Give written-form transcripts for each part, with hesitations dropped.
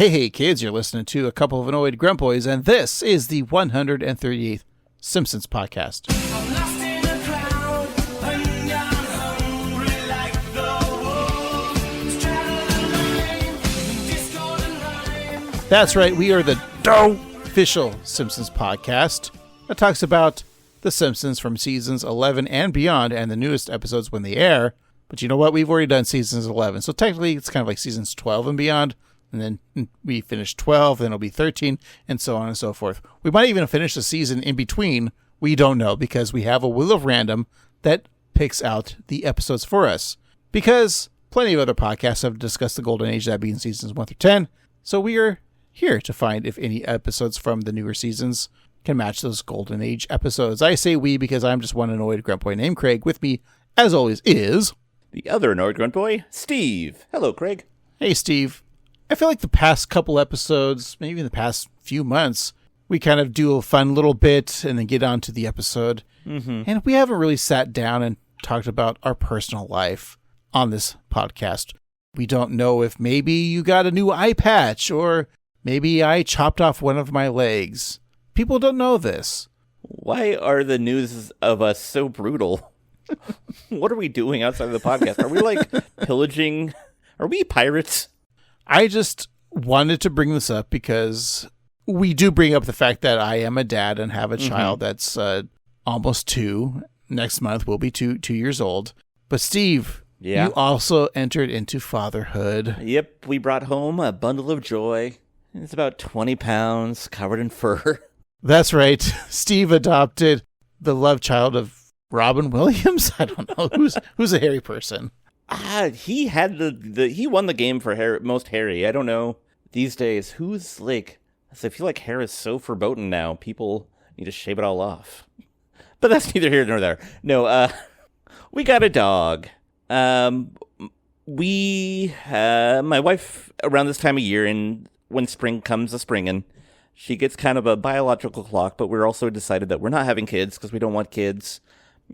Hey kids, you're listening to a couple of annoyed grunt boys, and this is the 138th Simpsons podcast. That's right, we are the official Simpsons podcast that talks about The Simpsons from seasons 11 and beyond, and the newest episodes when they air. But you know what? We've already done seasons 11, so technically it's kind of like seasons 12 and beyond. And then we finish 12, then it'll be 13, and so on and so forth. We might even finish the season in between. We don't know, because we have a wheel of random that picks out the episodes for us. Because plenty of other podcasts have discussed the golden age, that being seasons 1 through 10. So we are here to find if any episodes from the newer seasons can match those golden age episodes. I say we because I'm just one annoyed grunt boy named Craig. With me, as always, is the other annoyed grunt boy, Steve. Hello, Craig. Hey, Steve. I feel like the past couple episodes, maybe in the past few months, we kind of do a fun little bit and then get on to the episode. Mm-hmm. And we haven't really sat down and talked about our personal life on this podcast. We don't know if maybe you got a new eye patch or maybe I chopped off one of my legs. People don't know this. Why are the news of us so brutal? What are we doing outside of the podcast? Are we like pillaging? Are we pirates? I just wanted to bring this up because we do bring up the fact that I am a dad and have a child that's almost 2. Next month will be two years old. But Steve, you also entered into fatherhood. Yep, we brought home a bundle of joy. It's about 20 pounds covered in fur. That's right. Steve adopted the love child of Robin Williams. I don't know. Who's a hairy person? He had he won the game for most hairy. I don't know these days who's like. I feel like hair is so verboten now. People need to shave it all off. But that's neither here nor there. No, we got a dog. My wife around this time of year, and when spring comes a-springin', she gets kind of a biological clock. But we're also decided that we're not having kids because we don't want kids.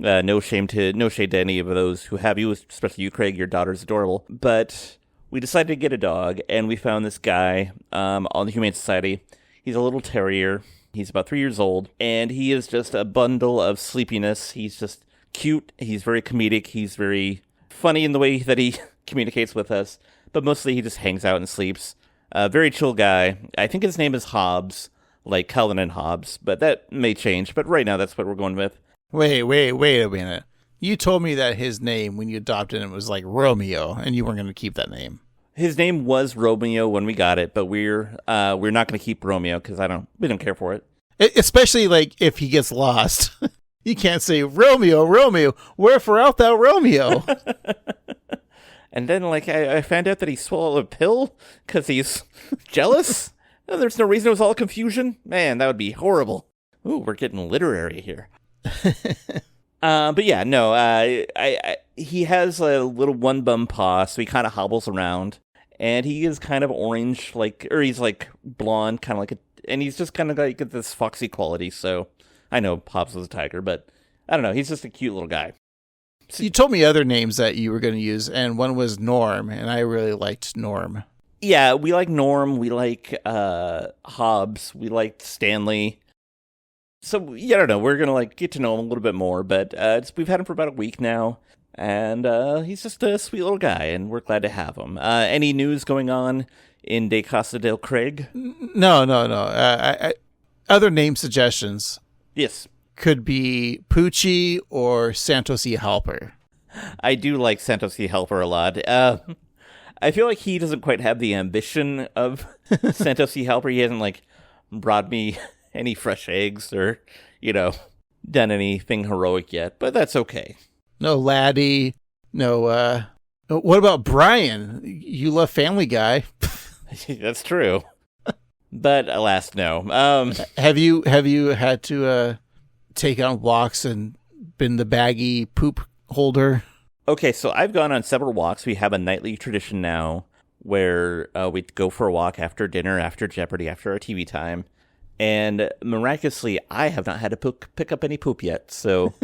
No shade to any of those who have you, especially you, Craig. Your daughter's adorable. But we decided to get a dog, and we found this guy on the Humane Society. He's a little terrier. He's about 3 years old, and he is just a bundle of sleepiness. He's just cute. He's very comedic. He's very funny in the way that he communicates with us. But mostly he just hangs out and sleeps. Very chill guy. I think his name is Hobbs, like Calvin and Hobbes, but that may change. But right now, that's what we're going with. Wait a minute. You told me that his name when you adopted him was like Romeo, and you weren't going to keep that name. His name was Romeo when we got it, but we're not going to keep Romeo because we don't care for it. Especially like if he gets lost. You can't say, Romeo, wherefore art thou, Romeo? And then like I found out that he swallowed a pill because he's jealous. There's no reason. It was all confusion. Man, that would be horrible. Ooh, we're getting literary here. But yeah, no, he has a little one bum paw, so he kind of hobbles around, and he is kind of orange, or he's like blonde, kind of and he's just kind of like this foxy quality. So I know Pops was a tiger, but I don't know, he's just a cute little guy. So you told me other names that you were going to use, and one was Norm, and I really liked Norm. Yeah, we like Norm, we like Hobbs, we liked Stanley. So, yeah, I don't know, we're going to get to know him a little bit more, but we've had him for about a week now, and he's just a sweet little guy, and we're glad to have him. Any news going on in De Costa del Craig? No. Other name suggestions. Yes. Could be Poochie or Santos E. Halper. I do like Santos E. Halper a lot. I feel like he doesn't quite have the ambition of Santos E. Halper. He hasn't, brought me any fresh eggs or, done anything heroic yet, but that's okay. No Laddie. No, what about Brian? You love Family Guy. That's true. But alas, no. Have you had to take on walks and been the baggy poop holder? Okay, so I've gone on several walks. We have a nightly tradition now where we go for a walk after dinner, after Jeopardy, after our TV time. And miraculously, I have not had to pick up any poop yet. So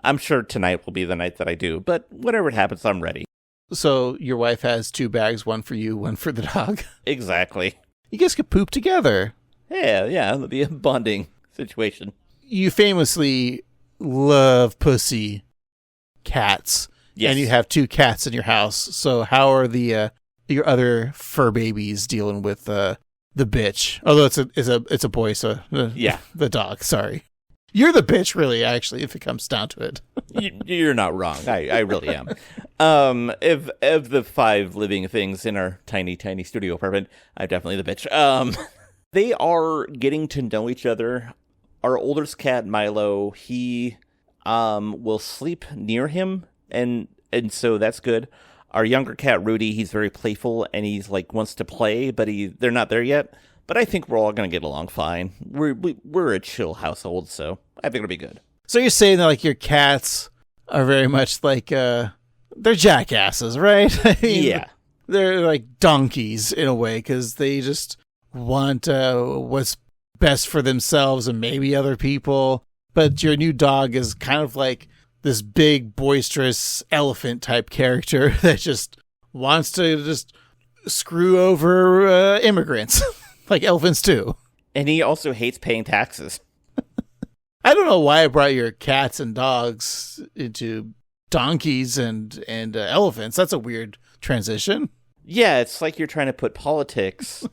I'm sure tonight will be the night that I do. But whenever it happens, I'm ready. So your wife has 2 bags, one for you, one for the dog? Exactly. you guys could poop together. Yeah, it'll be a bonding situation. You famously love pussy cats. Yes. And you have 2 cats in your house. So how are the your other fur babies dealing with the bitch? Although it's a boy, so yeah, the dog. Sorry, you're the bitch, really. Actually, if it comes down to it, you're not wrong. I really am. Of the 5 living things in our tiny studio apartment, I'm definitely the bitch. They are getting to know each other. Our oldest cat, Milo, he will sleep near him, and so that's good. Our younger cat, Rudy, he's very playful, and he's wants to play, but they're not there yet. But I think we're all going to get along fine. We're a chill household, so I think it'll be good. So you're saying that your cats are very much they're jackasses, right? I mean, yeah. They're like donkeys in a way, because they just want what's best for themselves and maybe other people. But your new dog is kind of like this big, boisterous elephant type character that just wants to just screw over immigrants, like elephants do. And he also hates paying taxes. I don't know why I brought your cats and dogs into donkeys and elephants. That's a weird transition. Yeah, it's like you're trying to put politics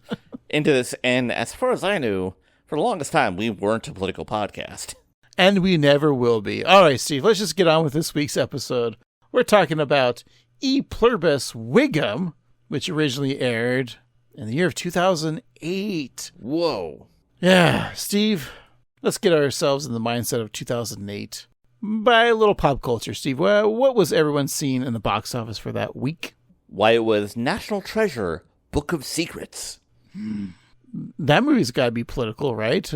into this. And as far as I knew, for the longest time, we weren't a political podcast. And we never will be. All right, Steve, let's just get on with this week's episode. We're talking about E Pluribus Wiggum, which originally aired in the year of 2008. Whoa. Yeah, Steve, let's get ourselves in the mindset of 2008. By a little pop culture, Steve, what was everyone seeing in the box office for that week? Why, it was National Treasure, Book of Secrets. That movie's got to be political, right?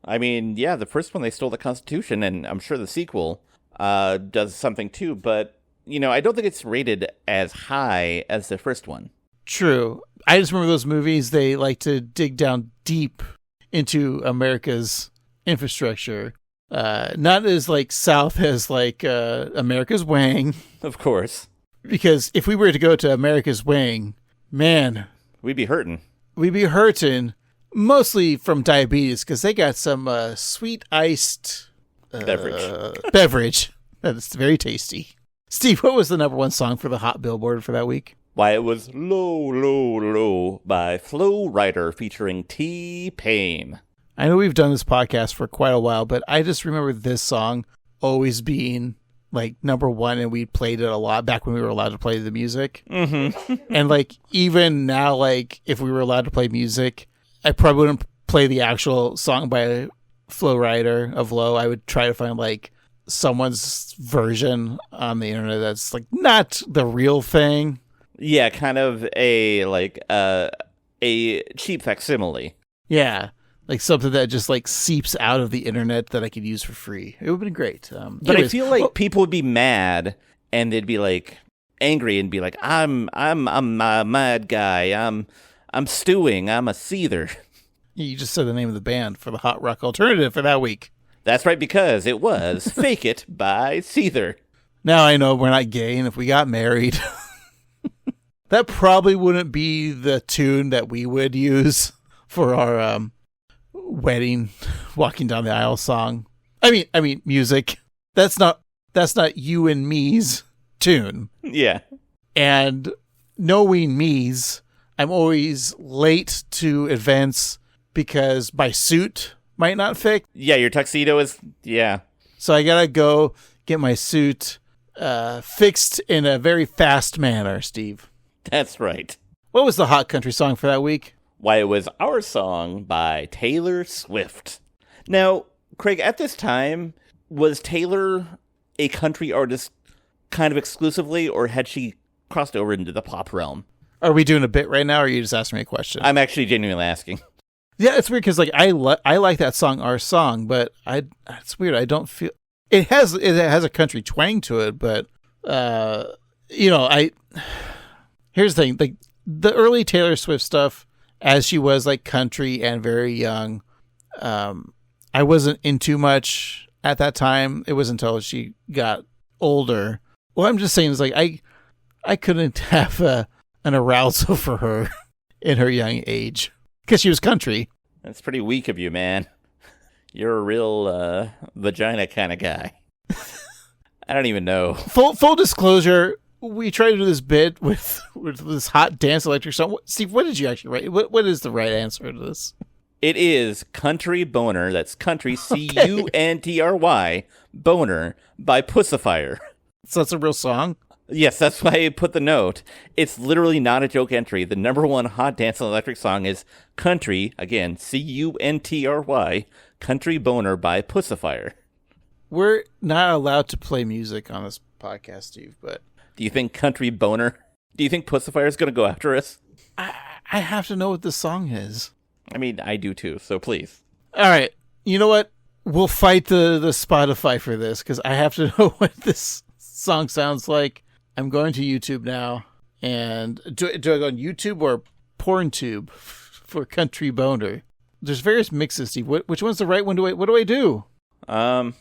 I mean, yeah, the first one, they stole the Constitution, and I'm sure the sequel does something too, but, I don't think it's rated as high as the first one. True. I just remember those movies, they like to dig down deep into America's infrastructure. Not as south as America's Wang. Of course. Because if we were to go to America's Wang, man, we'd be hurting. Mostly from diabetes, because they got some sweet iced beverage. That's very tasty. Steve, what was the number 1 song for the Hot Billboard for that week? Why, it was Low, Low, Low by Flo Rida featuring T-Pain. I know we've done this podcast for quite a while, but I just remember this song always being number 1, and we played it a lot back when we were allowed to play the music. Mm-hmm. And even now, if we were allowed to play music, I probably wouldn't play the actual song by Flo Rida of Low. I would try to find someone's version on the internet that's not the real thing. Yeah, kind of a cheap facsimile. Yeah. Something that just seeps out of the internet that I could use for free. It would have been great. But anyways, I feel people would be mad, and they'd be angry and be I'm a mad guy. I'm stewing. I'm a seether. You just said the name of the band for the Hot Rock Alternative for that week. That's right, because it was Fake It by Seether. Now I know we're not gay, and if we got married, that probably wouldn't be the tune that we would use for our wedding walking down the aisle song. I mean music. That's not you and me's tune. Yeah. And knowing me's, I'm always late to events because my suit might not fit. Yeah, your tuxedo is, yeah. So I gotta go get my suit fixed in a very fast manner, Steve. That's right. What was the hot country song for that week? Why, it was Our Song by Taylor Swift. Now, Craig, at this time, was Taylor a country artist kind of exclusively, or had she crossed over into the pop realm? Are we doing a bit right now, or are you just asking me a question? I'm actually genuinely asking. Yeah, it's weird because I like that song, Our Song, but it's weird. I don't feel it has a country twang to it, but here's the thing: the early Taylor Swift stuff, as she was country and very young, I wasn't into much at that time. It wasn't until she got older. What I'm just saying is I couldn't have an arousal for her in her young age. Because she was country. That's pretty weak of you, man. You're a real vagina kind of guy. I don't even know. Full disclosure, we tried to do this bit with this hot dance electric song. Steve, what did you actually write? What is the right answer to this? It is Country Boner. That's country, C-U-N-T-R-Y, Boner, by Pussifier. So that's a real song? Yes, that's why I put the note. It's literally not a joke entry. The number one hot dance electric song is Country, again, C-U-N-T-R-Y, Country Boner by Pussifier. We're not allowed to play music on this podcast, Steve, but... Do you think Country Boner... Do you think Pussifier is going to go after us? I have to know what this song is. I mean, I do too, so please. All right. You know what? We'll fight the Spotify for this, because I have to know what this song sounds like. I'm going to YouTube now. And do I go on YouTube or PornTube for Country Boner? There's various mixes, Steve. Which one's the right one? What do I do? Go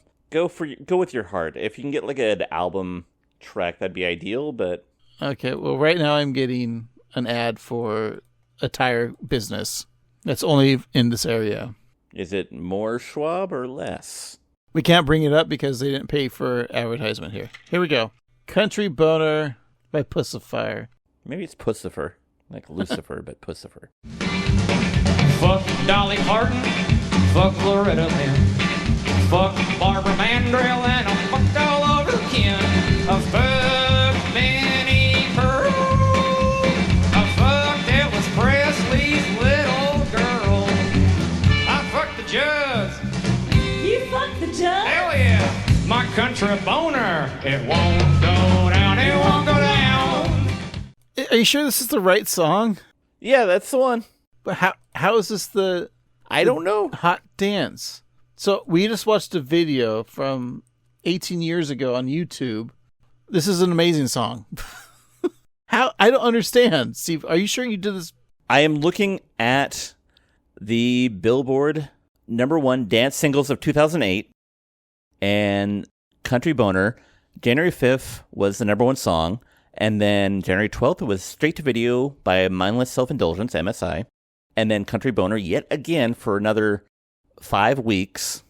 with your heart. If you can get like an album track, that'd be ideal, but... Okay, well, right now I'm getting an ad for a tire business that's only in this area. Is it more Schwab or less? We can't bring it up because they didn't pay for advertisement here. Here we go. Country Boner by Pussifier. Maybe it's Pussifer. Like Lucifer, but Pussifer. Fuck Dolly Parton. Fuck Loretta Lynn. Fuck Barbara Mandrell. And I fucked all over Ken. I fucked Minnie Pearl. I fucked Elvis Presley's little girl. I fucked the judge. You fucked the judge? Hell yeah. My country boner. It won't go down. It won't go down. Are you sure this is the right song? Yeah, that's the one. But how is this the... I don't know. Hot dance. So we just watched a video from 18 years ago on YouTube. This is an amazing song. How? I don't understand. Steve, are you sure you did this? I am looking at the Billboard #1 dance singles of 2008, and Country Boner. January 5th was the #1 song, and then January 12th was straight to video by Mindless Self-Indulgence, MSI, and then Country Boner yet again for another 5 weeks.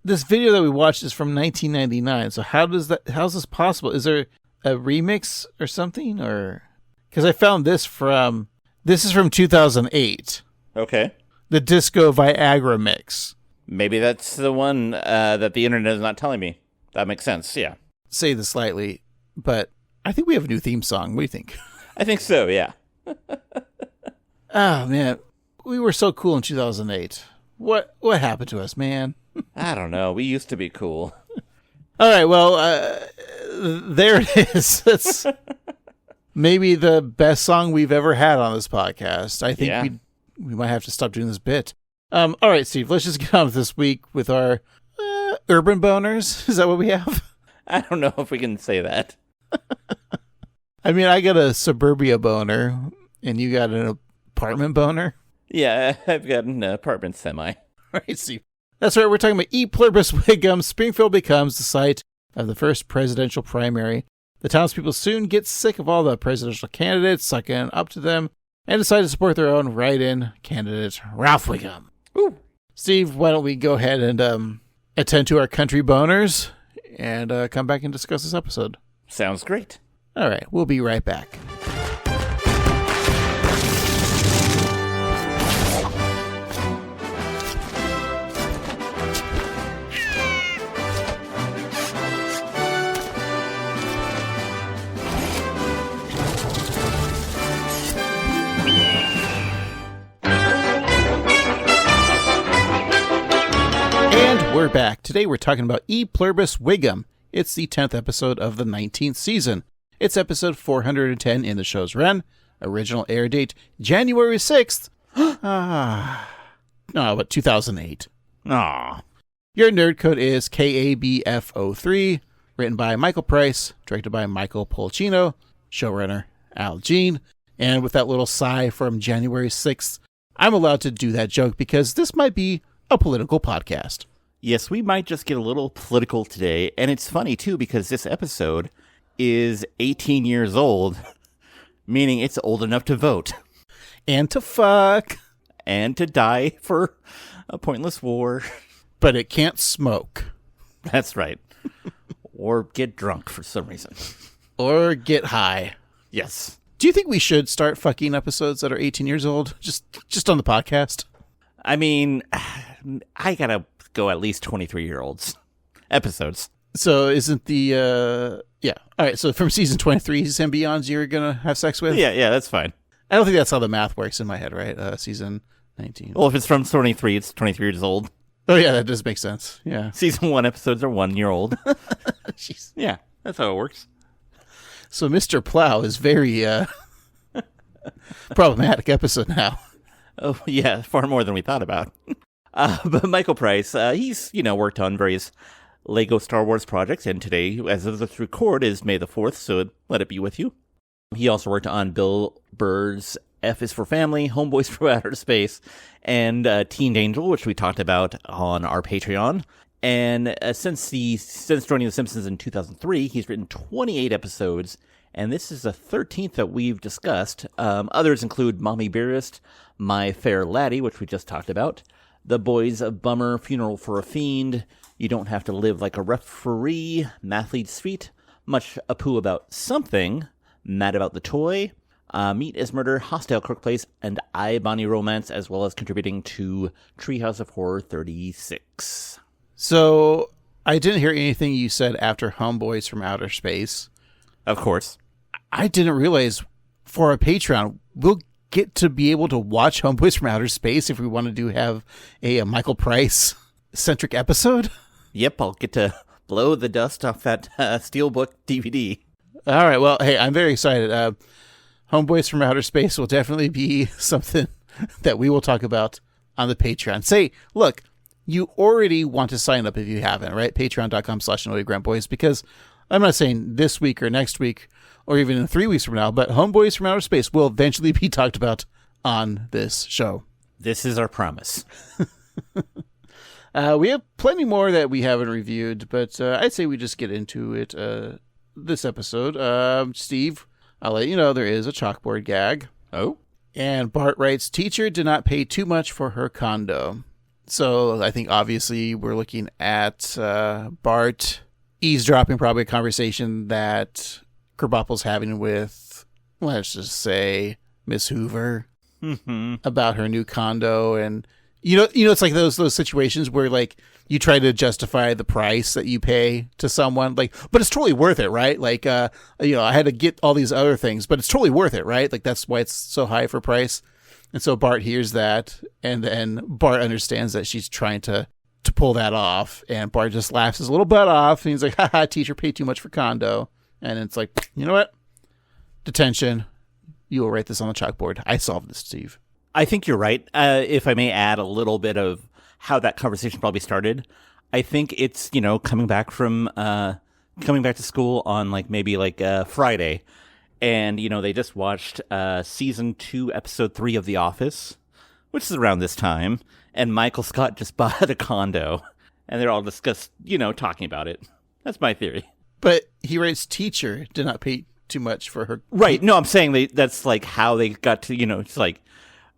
This video that we watched is from 1999. So how's this possible? Is there a remix or something? Or because I found this is from 2008. Okay. The Disco Viagra mix. Maybe that's the one that the internet is not telling me. That makes sense, yeah. Say this slightly, but I think we have a new theme song. What do you think? I think so, yeah. Oh, man. We were so cool in 2008. What happened to us, man? I don't know. We used to be cool. All right, well, there it is. That's maybe the best song we've ever had on this podcast. I think we might have to stop doing this bit. All right, Steve, let's just get on with this week with our urban boners. Is that what we have? I don't know if we can say that. I mean, I got a suburbia boner, and you got an apartment boner. Yeah, I've got an apartment semi. All right, Steve. That's right, we're talking about E Pluribus Wiggum. Springfield becomes the site of the first presidential primary. The townspeople soon get sick of all the presidential candidates sucking up to them and decide to support their own write-in candidate, Ralph Wiggum. Ooh. Steve, why don't we go ahead and attend to our country boners and come back and discuss this episode? Sounds great. All right, we'll be right back. We're back. Today we're talking about E Pluribus Wiggum. It's the 10th episode of the 19th season. It's episode 410 in the show's run. Original air date January 6th. But 2008. Aw. Your nerd code is KABF03. Written by Michael Price. Directed by Michael Polcino. Showrunner Al Jean. And with that little sigh from January 6th, I'm allowed to do that joke because this might be a political podcast. Yes, we might just get a little political today. And it's funny, too, because this episode is 18 years old, meaning it's old enough to vote. And to fuck. and to die for a pointless war. But it can't smoke. That's right. Or get drunk for some reason. Or get high. Yes. Do you think we should start fucking episodes that are 18 years old? Just on the podcast? I mean, I gotta go at least 23-year-olds episodes. So isn't the, yeah. All right, so from season 23 and beyond, you're going to have sex with? Yeah, that's fine. I don't think that's how the math works in my head, right? Season 19. Well, if it's from 23, it's 23 years old. Oh, yeah, that does make sense. Yeah. Season 1 episodes are 1 year old. Jeez. Yeah, that's how it works. So Mr. Plow is very problematic episode now. Oh, yeah, far more than we thought about. But Michael Price, he's, worked on various Lego Star Wars projects, and today, as of this record, is May the 4th, so let it be with you. He also worked on Bill Burr's F is for Family, Homeboys from Outer Space, and Teen Angel, which we talked about on our Patreon. And since joining The Simpsons in 2003, he's written 28 episodes, and this is the 13th that we've discussed. Others include Mommy Dearest, My Fair Laddie, which we just talked about, The Boys of Bummer, Funeral for a Fiend, You Don't Have to Live Like a Referee, Mathlete's Feet, Much Apoo About Something, Mad About the Toy, Meat is Murder, Hostile Crookplace, and I, Bonnie Romance, as well as contributing to Treehouse of Horror 36. So I didn't hear anything you said after Homeboys from Outer Space. Of course. I didn't realize for a Patreon, we'll get to be able to watch Homeboys from Outer Space if we wanted to have a Michael Price-centric episode. Yep, I'll get to blow the dust off that Steelbook DVD. All right, well, hey, I'm very excited. Homeboys from Outer Space will definitely be something that we will talk about on the Patreon. Say, look, you already want to sign up if you haven't, right? Patreon.com/AnnoyedGrantBoys, because I'm not saying this week or next week or even in 3 weeks from now, but Homeboys from Outer Space will eventually be talked about on this show. This is our promise. We have plenty more that we haven't reviewed, but I'd say we just get into it this episode. Steve, I'll let you know there is a chalkboard gag. Oh? And Bart writes, teacher did not pay too much for her condo. So I think obviously we're looking at Bart eavesdropping probably a conversation that Krabappel's having with, let's just say, Miss Hoover about her new condo. And you know, it's like those situations where like you try to justify the price that you pay to someone, like, but it's totally worth it, right? Like, I had to get all these other things, but it's totally worth it, right? Like that's why it's so high for price. And so Bart hears that, and then Bart understands that she's trying to pull that off, and Bart just laughs his little butt off, and he's like, haha, teacher paid too much for condo. And it's like, you know what? Detention. You will write this on the chalkboard. I solved this, Steve. I think you're right. If I may add a little bit of how that conversation probably started, I think it's, coming back to school on maybe Friday. And, they just watched season 2, episode 3 of The Office, which is around this time. And Michael Scott just bought a condo. And they're all talking about it. That's my theory. But he writes, teacher did not pay too much for her. Right. No, I'm saying that's how they got to, it's like,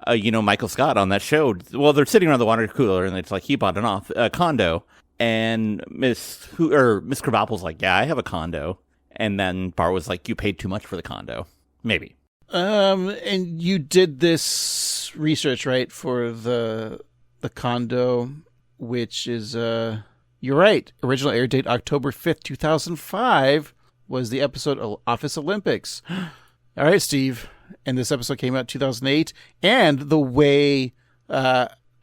Michael Scott on that show. Well, they're sitting around the water cooler and it's like he bought a condo. And Miss Krabappel's like, yeah, I have a condo. And then Bart was like, you paid too much for the condo. Maybe. And you did this research, right, for the condo, which is, you're right. Original air date, October 5th, 2005, was the episode Office Olympics. All right, Steve. And this episode came out 2008. And the way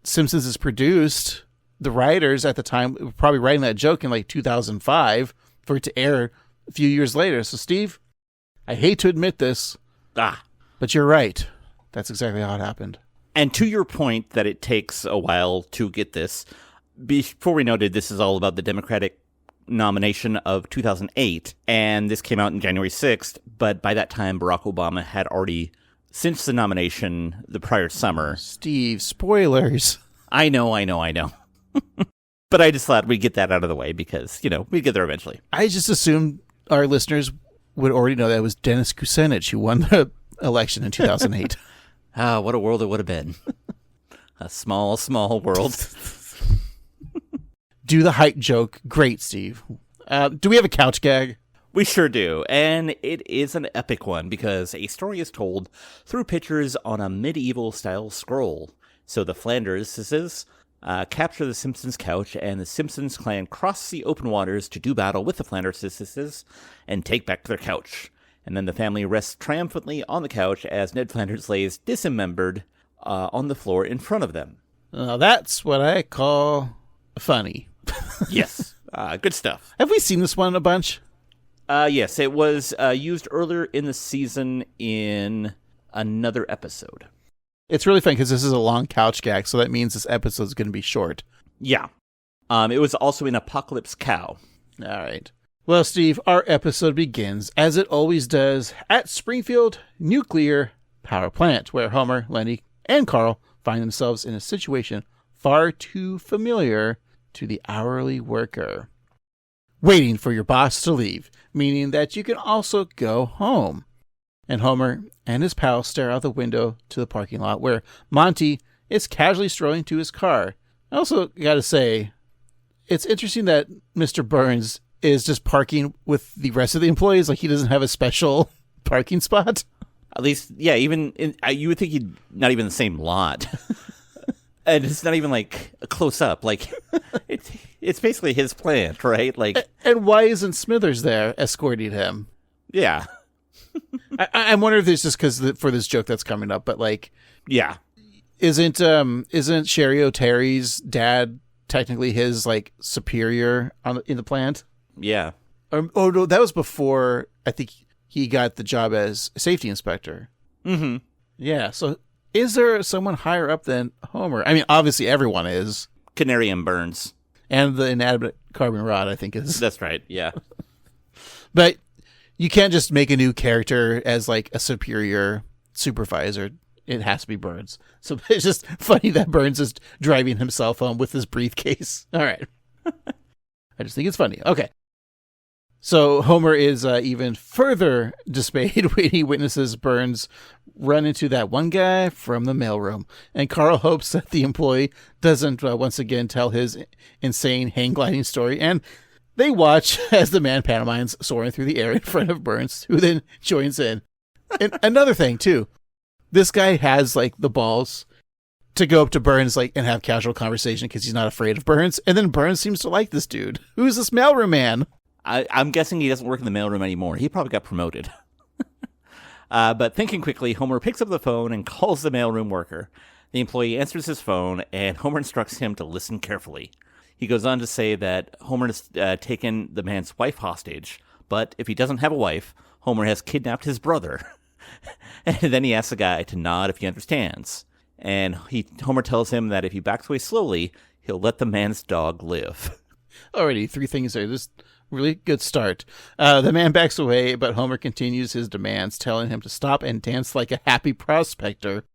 Simpsons is produced, the writers at the time were probably writing that joke in 2005 for it to air a few years later. So, Steve, I hate to admit this, but you're right. That's exactly how it happened. And to your point that it takes a while to get this, before we noted this is all about the Democratic nomination of 2008, and this came out on January 6th, but by that time Barack Obama had already, since the nomination the prior summer. Steve, spoilers. I know. But I just thought we'd get that out of the way because, we'd get there eventually. I just assumed our listeners would already know that it was Dennis Kucinich who won the election in 2008. What a world it would have been. A small, small world. Do the height joke. Great, Steve. Do we have a couch gag? We sure do, and it is an epic one because a story is told through pictures on a medieval-style scroll. So the Flanderses capture the Simpsons couch, and the Simpsons clan cross the open waters to do battle with the Flanderses and take back their couch. And then the family rests triumphantly on the couch as Ned Flanders lays dismembered on the floor in front of them. That's what I call funny. Yes, good stuff. Have we seen this one a bunch? Yes, it was used earlier in the season in another episode. It's really fun because this is a long couch gag, so that means this episode is going to be short. Yeah. It was also in Apocalypse Cow. All right. Well, Steve, our episode begins, as it always does, at Springfield Nuclear Power Plant, where Homer, Lenny, and Carl find themselves in a situation far too familiar to the hourly worker. Waiting for your boss to leave, meaning that you can also go home. And Homer and his pal stare out the window to the parking lot where Monty is casually strolling to his car. I also got to say, it's interesting that Mr. Burns is just parking with the rest of the employees, like he doesn't have a special parking spot. At least, yeah, you would think he'd not even the same lot. And it's not even like a close up. Like it's basically his plant, right? Like, and why isn't Smithers there escorting him? Yeah. I wonder if it's just because for this joke that's coming up, but like, yeah, isn't Sherry O'Terry's dad technically his like superior in the plant? Yeah. Oh no, that was before I think he got the job as safety inspector. Mm-hmm. Yeah. So is there someone higher up than Homer? I mean, obviously everyone is. Canary and Burns. And the inanimate carbon rod, I think is. That's right. Yeah. But you can't just make a new character as like a superior supervisor. It has to be Burns. So it's just funny that Burns is driving himself home with his briefcase. All right. I just think it's funny. Okay. So Homer is even further dismayed when he witnesses Burns run into that one guy from the mailroom. And Carl hopes that the employee doesn't once again tell his insane hang gliding story. And they watch as the man pantomimes soaring through the air in front of Burns, who then joins in. And another thing, too. This guy has, like, the balls to go up to Burns like and have casual conversation because he's not afraid of Burns. And then Burns seems to like this dude. Who's this mailroom man? I'm guessing he doesn't work in the mailroom anymore. He probably got promoted. But thinking quickly, Homer picks up the phone and calls the mailroom worker. The employee answers his phone, and Homer instructs him to listen carefully. He goes on to say that Homer has taken the man's wife hostage, but if he doesn't have a wife, Homer has kidnapped his brother. And then he asks the guy to nod if he understands. And Homer tells him that if he backs away slowly, he'll let the man's dog live. Alrighty, 3 things there. This really good start. The man backs away, but Homer continues his demands, telling him to stop and dance like a happy prospector.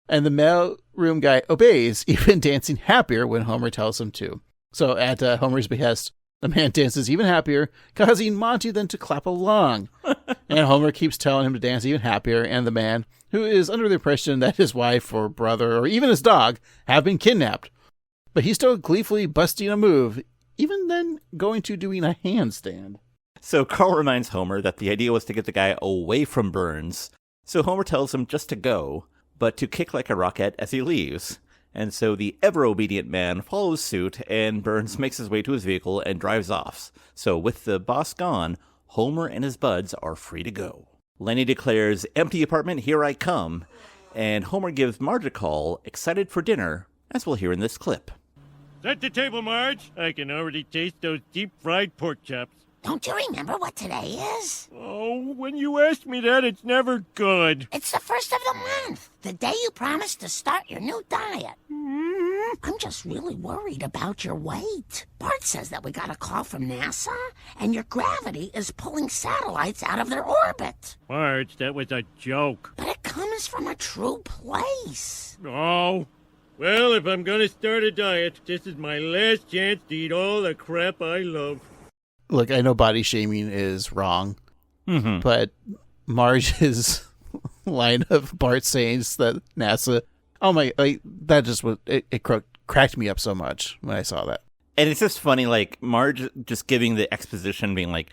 And the mailroom guy obeys, even dancing happier when Homer tells him to. So at Homer's behest, the man dances even happier, causing Monty then to clap along. And Homer keeps telling him to dance even happier, and the man, who is under the impression that his wife or brother or even his dog have been kidnapped. But he's still gleefully busting a move, even then going to doing a handstand. So Carl reminds Homer that the idea was to get the guy away from Burns. So Homer tells him just to go, but to kick like a rocket as he leaves. And so the ever-obedient man follows suit, and Burns makes his way to his vehicle and drives off. So with the boss gone, Homer and his buds are free to go. Lenny declares, "Empty apartment, here I come." And Homer gives Marge a call, excited for dinner, as we'll hear in this clip. Set the table, Marge. I can already taste those deep-fried pork chops. Don't you remember what today is? Oh, when you ask me that, it's never good. It's the 1st of the month, the day you promised to start your new diet. I'm just really worried about your weight. Bart says that we got a call from NASA, and your gravity is pulling satellites out of their orbit. Marge, that was a joke. But it comes from a true place. Oh. Well, if I'm gonna start a diet, this is my last chance to eat all the crap I love. Look, I know body shaming is wrong, Mm-hmm. but Marge's line of Bart saying that NASA Oh my! Like that just was it cracked me up so much when I saw that. And it's just funny, like Marge just giving the exposition, being like,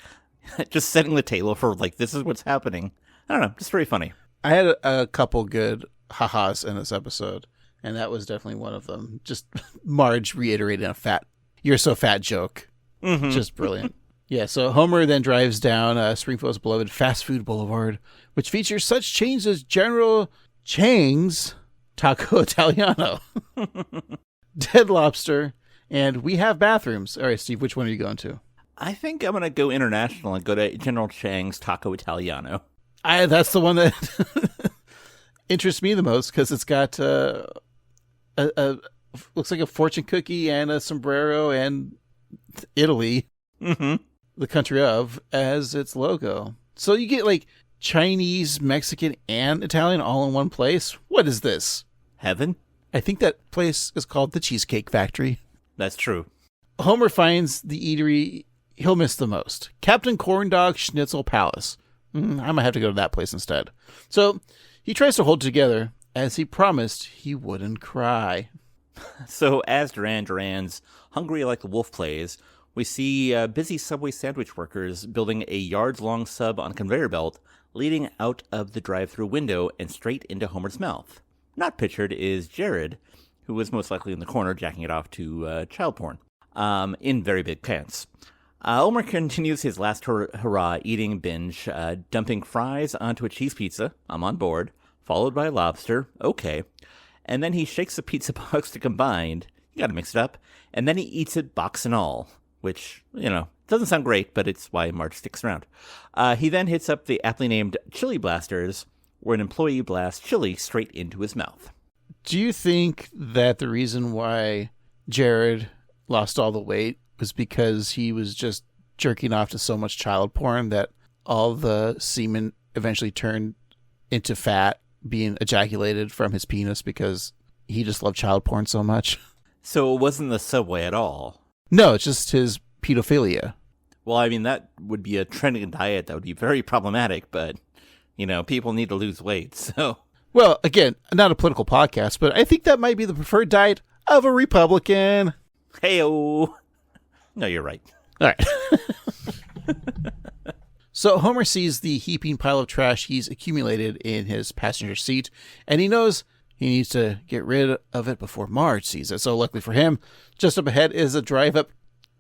just setting the table for like, this is what's happening. I don't know, just very funny. I had a couple good ha-has in this episode, and that was definitely one of them. Just Marge reiterating a "you're so fat" joke. Mm-hmm. Just brilliant. Yeah, so Homer then drives down Springfield's beloved fast food boulevard, which features such chains as General Chang's Taco Italiano, Dead Lobster, and We Have Bathrooms. All right, Steve, which one are you going to? I think I'm going to go international and go to General Chang's Taco Italiano. That's the one that interests me the most because it's got looks like a fortune cookie and a sombrero and Italy, the country of, as its logo. So you get like Chinese, Mexican, and Italian all in one place. What is this? Heaven? I think that place is called the Cheesecake Factory. That's true. Homer finds the eatery he'll miss the most. Captain Corndog Schnitzel Palace. I might have to go to that place instead. So he tries to hold it together as he promised he wouldn't cry. So as Duran's Hungry Like the Wolf plays, we see busy Subway sandwich workers building a yards-long sub on a conveyor belt leading out of the drive-thru window and straight into Homer's mouth. Not pictured is Jared, who was most likely in the corner jacking it off to child porn, in very big pants. Homer continues his last hurrah eating binge, dumping fries onto a cheese pizza. I'm on board. Followed by lobster. Okay. And then he shakes the pizza box to combined. You gotta mix it up. And then he eats it box and all, which, doesn't sound great, but it's why Marge sticks around. He then hits up the aptly named Chili Blasters, where an employee blasts chili straight into his mouth. Do you think that the reason why Jared lost all the weight was because he was just jerking off to so much child porn that all the semen eventually turned into fat being ejaculated from his penis because he just loved child porn so much? So it wasn't the Subway at all? No, it's just his pedophilia. Well, I mean, that would be a trending diet that would be very problematic, but, people need to lose weight, so... Well, again, not a political podcast, but I think that might be the preferred diet of a Republican. Hey-o! No, you're right. All right. So Homer sees the heaping pile of trash he's accumulated in his passenger seat, and he knows he needs to get rid of it before Marge sees it. So luckily for him, just up ahead is a drive-up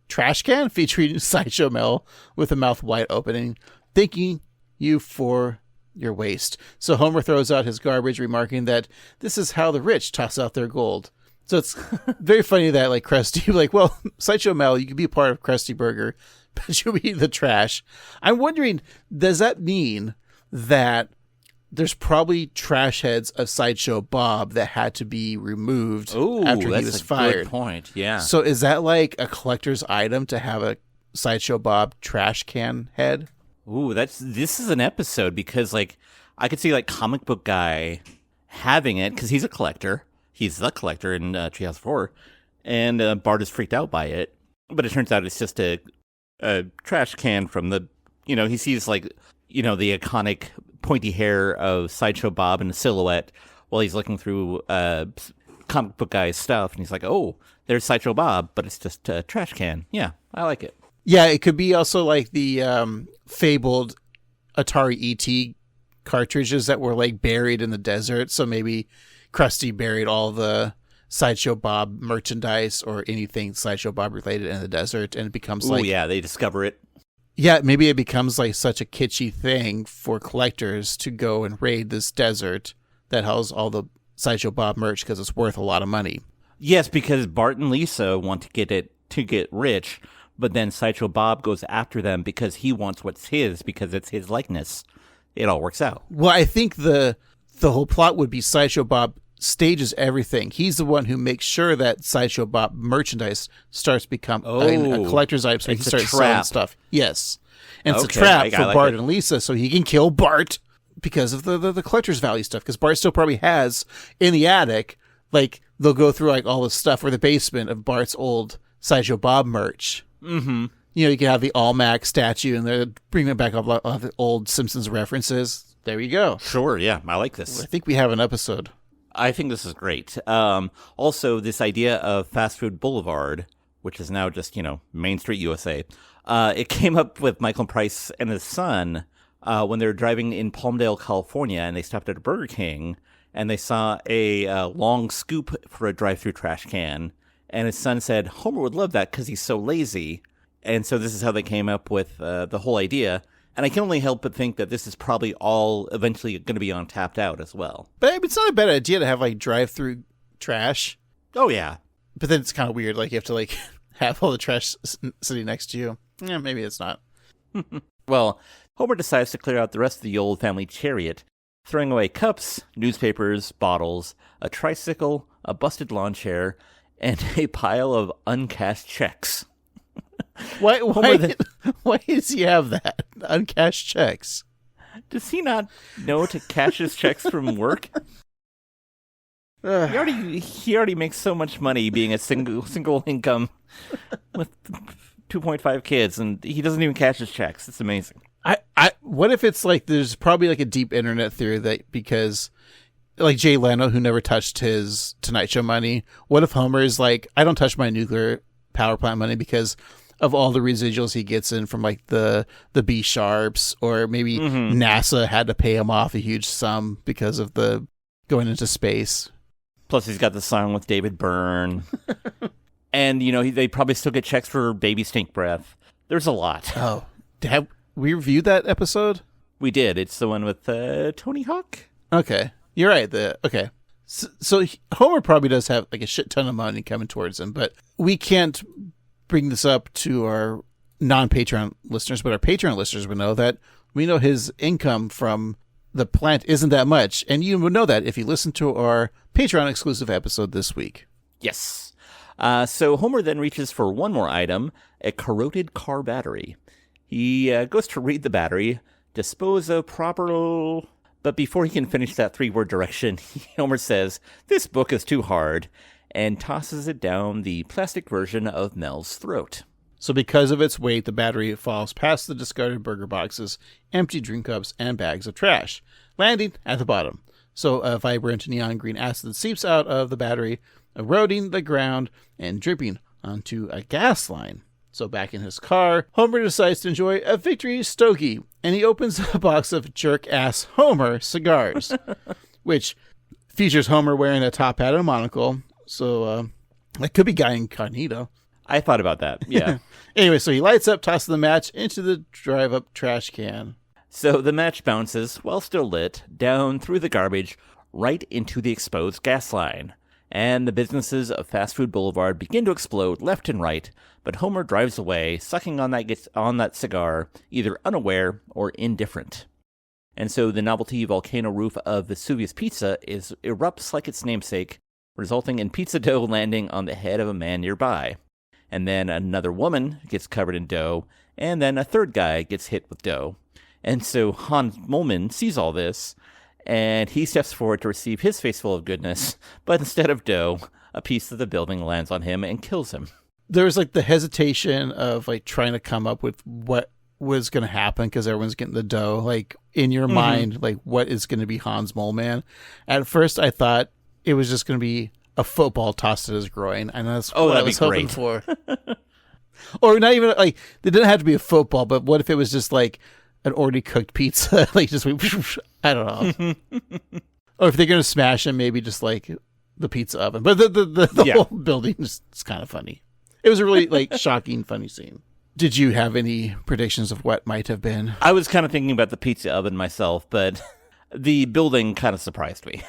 trash can featuring Sideshow Mel with a mouth wide opening, thanking you for your waste. So Homer throws out his garbage, remarking that this is how the rich toss out their gold. So it's very funny that, like, Krusty, well, Sideshow Mel, you could be a part of Krusty Burger, but you'll be the trash. I'm wondering, does that mean that there's probably trash heads of Sideshow Bob that had to be removed after he was fired? Good point, yeah. So is that like a collector's item to have a Sideshow Bob trash can head? Ooh, this is an episode because, I could see, Comic Book Guy having it because he's a collector. He's the collector in Treehouse of Horror, and Bart is freaked out by it. But it turns out it's just a trash can from the, he sees, the iconic pointy hair of Sideshow Bob in a silhouette while he's looking through Comic Book Guy's stuff, and he's like, oh, there's Sideshow Bob, but it's just a trash can. Yeah, I like it. Yeah, it could be also like the fabled Atari ET cartridges that were, buried in the desert, so maybe Krusty buried all the Sideshow Bob merchandise or anything Sideshow Bob related in the desert, and it becomes yeah, they discover it. Yeah, maybe it becomes such a kitschy thing for collectors to go and raid this desert that houses all the Sideshow Bob merch because it's worth a lot of money. Yes, because Bart and Lisa want to get rich, but then Sideshow Bob goes after them because he wants what's his because it's his likeness. It all works out. Well, I think the whole plot would be Sideshow Bob stages everything. He's the one who makes sure that Sideshow Bob merchandise starts to become a collector's item, so he can start selling stuff. Yes. And it's a trap for Bart and Lisa, so he can kill Bart because of the collector's value stuff, because Bart still probably has in the attic, they'll go through all the stuff or the basement of Bart's old Sideshow Bob merch. Mm-hmm. You can have the All-Mac statue and they're bringing back all the old Simpsons references. There you go. Sure, yeah, I like this. I think we have an episode. I think this is great. Also, this idea of Fast Food Boulevard, which is now just, Main Street USA, it came up with Michael Price and his son when they were driving in Palmdale, California, and they stopped at a Burger King, and they saw a long scoop for a drive-through trash can, and his son said, Homer would love that because he's so lazy. And so this is how they came up with the whole idea. And I can only help but think that this is probably all eventually going to be on Tapped Out as well. But it's not a bad idea to have, drive-through trash. Oh, yeah. But then it's kind of weird, you have to, have all the trash sitting next to you. Yeah, maybe it's not. Well, Homer decides to clear out the rest of the old family chariot, throwing away cups, newspapers, bottles, a tricycle, a busted lawn chair, and a pile of uncashed checks. Why does he have that? Uncashed checks. Does he not know to cash his checks from work? He already makes so much money being a single income with 2.5 kids, and he doesn't even cash his checks. It's amazing. What if it's there's probably a deep internet theory that because Jay Leno, who never touched his Tonight Show money, what if Homer is I don't touch my nuclear power plant money because of all the residuals he gets in from the B sharps, or maybe NASA had to pay him off a huge sum because of the going into space. Plus he's got the song with David Byrne. And, they probably still get checks for baby stink breath. There's a lot. Oh, have we reviewed that episode? We did. It's the one with Tony Hawk. Okay. You're right. Okay. So Homer probably does have a shit ton of money coming towards him, but we can't bring this up to our non-Patreon listeners, but our Patreon listeners would know that we know his income from the plant isn't that much, and you would know that if you listen to our Patreon exclusive episode this week. Yes. So Homer then reaches for one more item, a corroded car battery. He goes to read the battery, dispose of proper... But before he can finish that 3-word direction, Homer says, "This book is too hard," and tosses it down the plastic version of Mel's throat. So because of its weight, the battery falls past the discarded burger boxes, empty drink cups, and bags of trash, landing at the bottom. So a vibrant neon green acid seeps out of the battery, eroding the ground and dripping onto a gas line. So back in his car, Homer decides to enjoy a victory stogie, and he opens a box of jerk-ass Homer cigars, which features Homer wearing a top hat and a monocle. So that could be Guy Incognito. I thought about that, yeah. Anyway, so he lights up, tosses the match into the drive-up trash can. So the match bounces, while still lit, down through the garbage, right into the exposed gas line. And the businesses of Fast Food Boulevard begin to explode left and right, but Homer drives away, sucking on that cigar, either unaware or indifferent. And so the novelty volcano roof of Vesuvius Pizza erupts like its namesake, resulting in pizza dough landing on the head of a man nearby. And then another woman gets covered in dough, and then a third guy gets hit with dough. And so Hans Moleman sees all this, and he steps forward to receive his face full of goodness, but instead of dough, a piece of the building lands on him and kills him. There was the hesitation of trying to come up with what was going to happen because everyone's getting the dough. In your mind, what is going to be Hans Moleman? At first, I thought it was just going to be a football tossed at his groin, and that's what I was hoping for. Or not even they didn't have to be a football, but what if it was just an already cooked pizza? I don't know. Or if they're going to smash him, maybe just the pizza oven. But the whole building is kind of funny. It was a really shocking, funny scene. Did you have any predictions of what might have been? I was kind of thinking about the pizza oven myself, but the building kind of surprised me.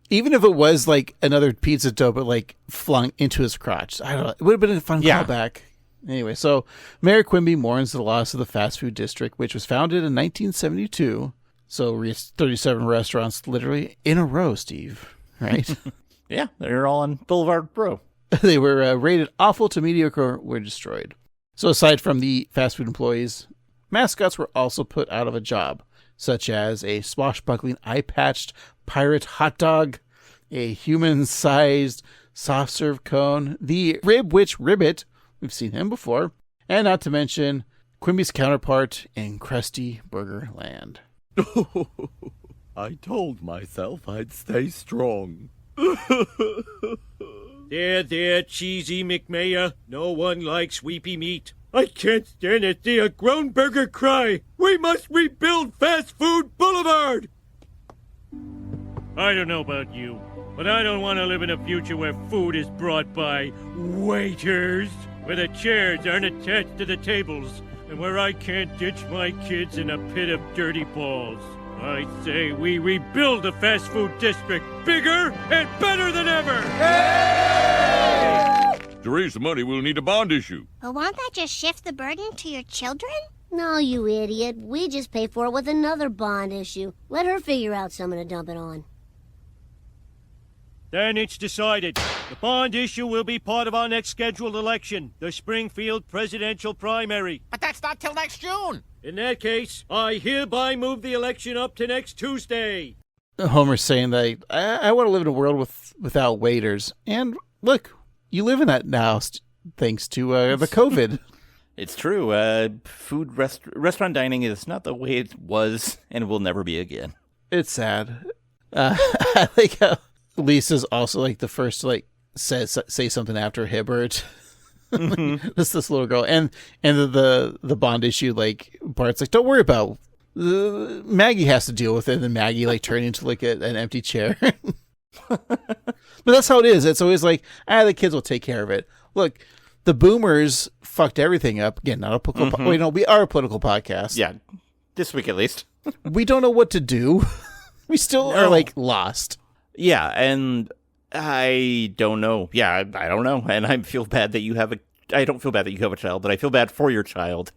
Even if it was another pizza dough, but flung into his crotch. I don't know. It would have been a fun callback. Anyway, so Mayor Quimby mourns the loss of the fast food district, which was founded in 1972. So 37 restaurants literally in a row, Steve, right? Yeah, they're all on Boulevard Row. They were rated awful to mediocre, were destroyed. So aside from the fast food employees, mascots were also put out of a job, such as a swashbuckling eye-patched pirate hot dog, a human-sized soft-serve cone, the Rib Witch Ribbit, we've seen him before, and not to mention Quimby's counterpart in Krusty Burger Land. I told myself I'd stay strong. There, cheesy McMaya. No one likes weepy meat. I can't stand to see a grown burger cry. We must rebuild Fast Food Boulevard. I don't know about you, but I don't want to live in a future where food is brought by waiters, where the chairs aren't attached to the tables, and where I can't ditch my kids in a pit of dirty balls. I say we rebuild the fast food district bigger and better than ever! To raise the money, we'll need a bond issue. But won't that just shift the burden to your children? No, you idiot. We just pay for it with another bond issue. Let her figure out someone to dump it on. Then it's decided. The bond issue will be part of our next scheduled election, the Springfield presidential primary. But that's not till next June. In that case, I hereby move the election up to next Tuesday. Homer's saying that I want to live in a world without waiters. And look, you live in that now thanks to the COVID. It's true. Restaurant dining is not the way it was and will never be again. It's sad. I like how Lisa's also like the first to like say something after Hibbert. Mm-hmm. this little girl and the bond issue, like Bart's like, don't worry about Maggie has to deal with it, and then Maggie like turning into like an empty chair. But that's how it is. It's always like, the kids will take care of it. Look, the boomers fucked everything up. Again, not a political we are a political podcast. Yeah, this week at least. We don't know what to do. We still are like lost. Yeah, and I don't know. Yeah, I don't know. And I feel bad that you have I don't feel bad that you have a child, but I feel bad for your child.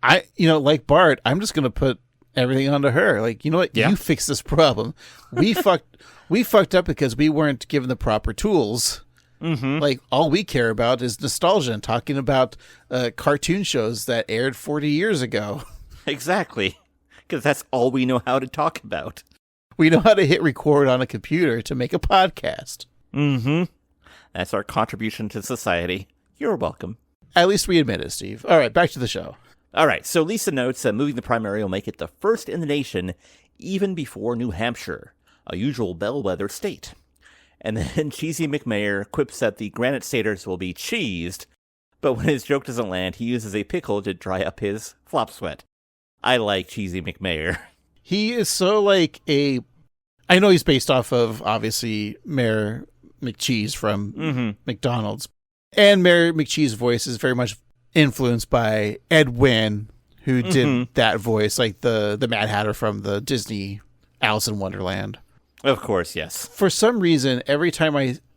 I like Bart, I'm just going to put everything onto her. Like, you know what? Yeah. You fix this problem. We fucked up because we weren't given the proper tools. Mm-hmm. Like, all we care about is nostalgia and talking about cartoon shows that aired 40 years ago. Exactly. Because that's all we know how to talk about. We know how to hit record on a computer to make a podcast. Mm-hmm. That's our contribution to society. You're welcome. At least we admit it, Steve. All right, back to the show. All right, so Lisa notes that moving the primary will make it the first in the nation, even before New Hampshire, a usual bellwether state. And then Cheesy McMayer quips that the Granite Staters will be cheesed, but when his joke doesn't land, he uses a pickle to dry up his flop sweat. I like Cheesy McMayer. He is so like I know he's based off of, obviously, Mayor McCheese from McDonald's. And Mayor McCheese's voice is very much influenced by Ed Wynn, who did that voice, like the Mad Hatter from the Disney Alice in Wonderland. Of course, yes. For some reason, every time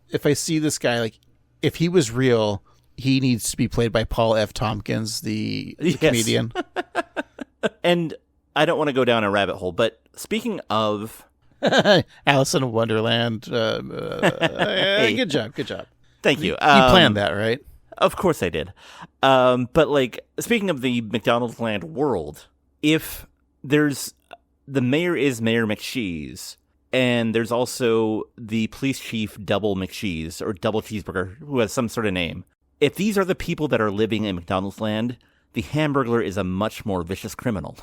if I see this guy, like, if he was real, he needs to be played by Paul F. Tompkins, the comedian. And I don't want to go down a rabbit hole, but speaking of Alice in Wonderland, hey. Good job. Thank you. You planned that, right? Of course I did. But like, speaking of the McDonald's Land world, if there's the mayor is Mayor McCheese, and there's also the police chief Double McCheese or Double Cheeseburger, who has some sort of name. If these are the people that are living in McDonald's Land, the Hamburglar is a much more vicious criminal.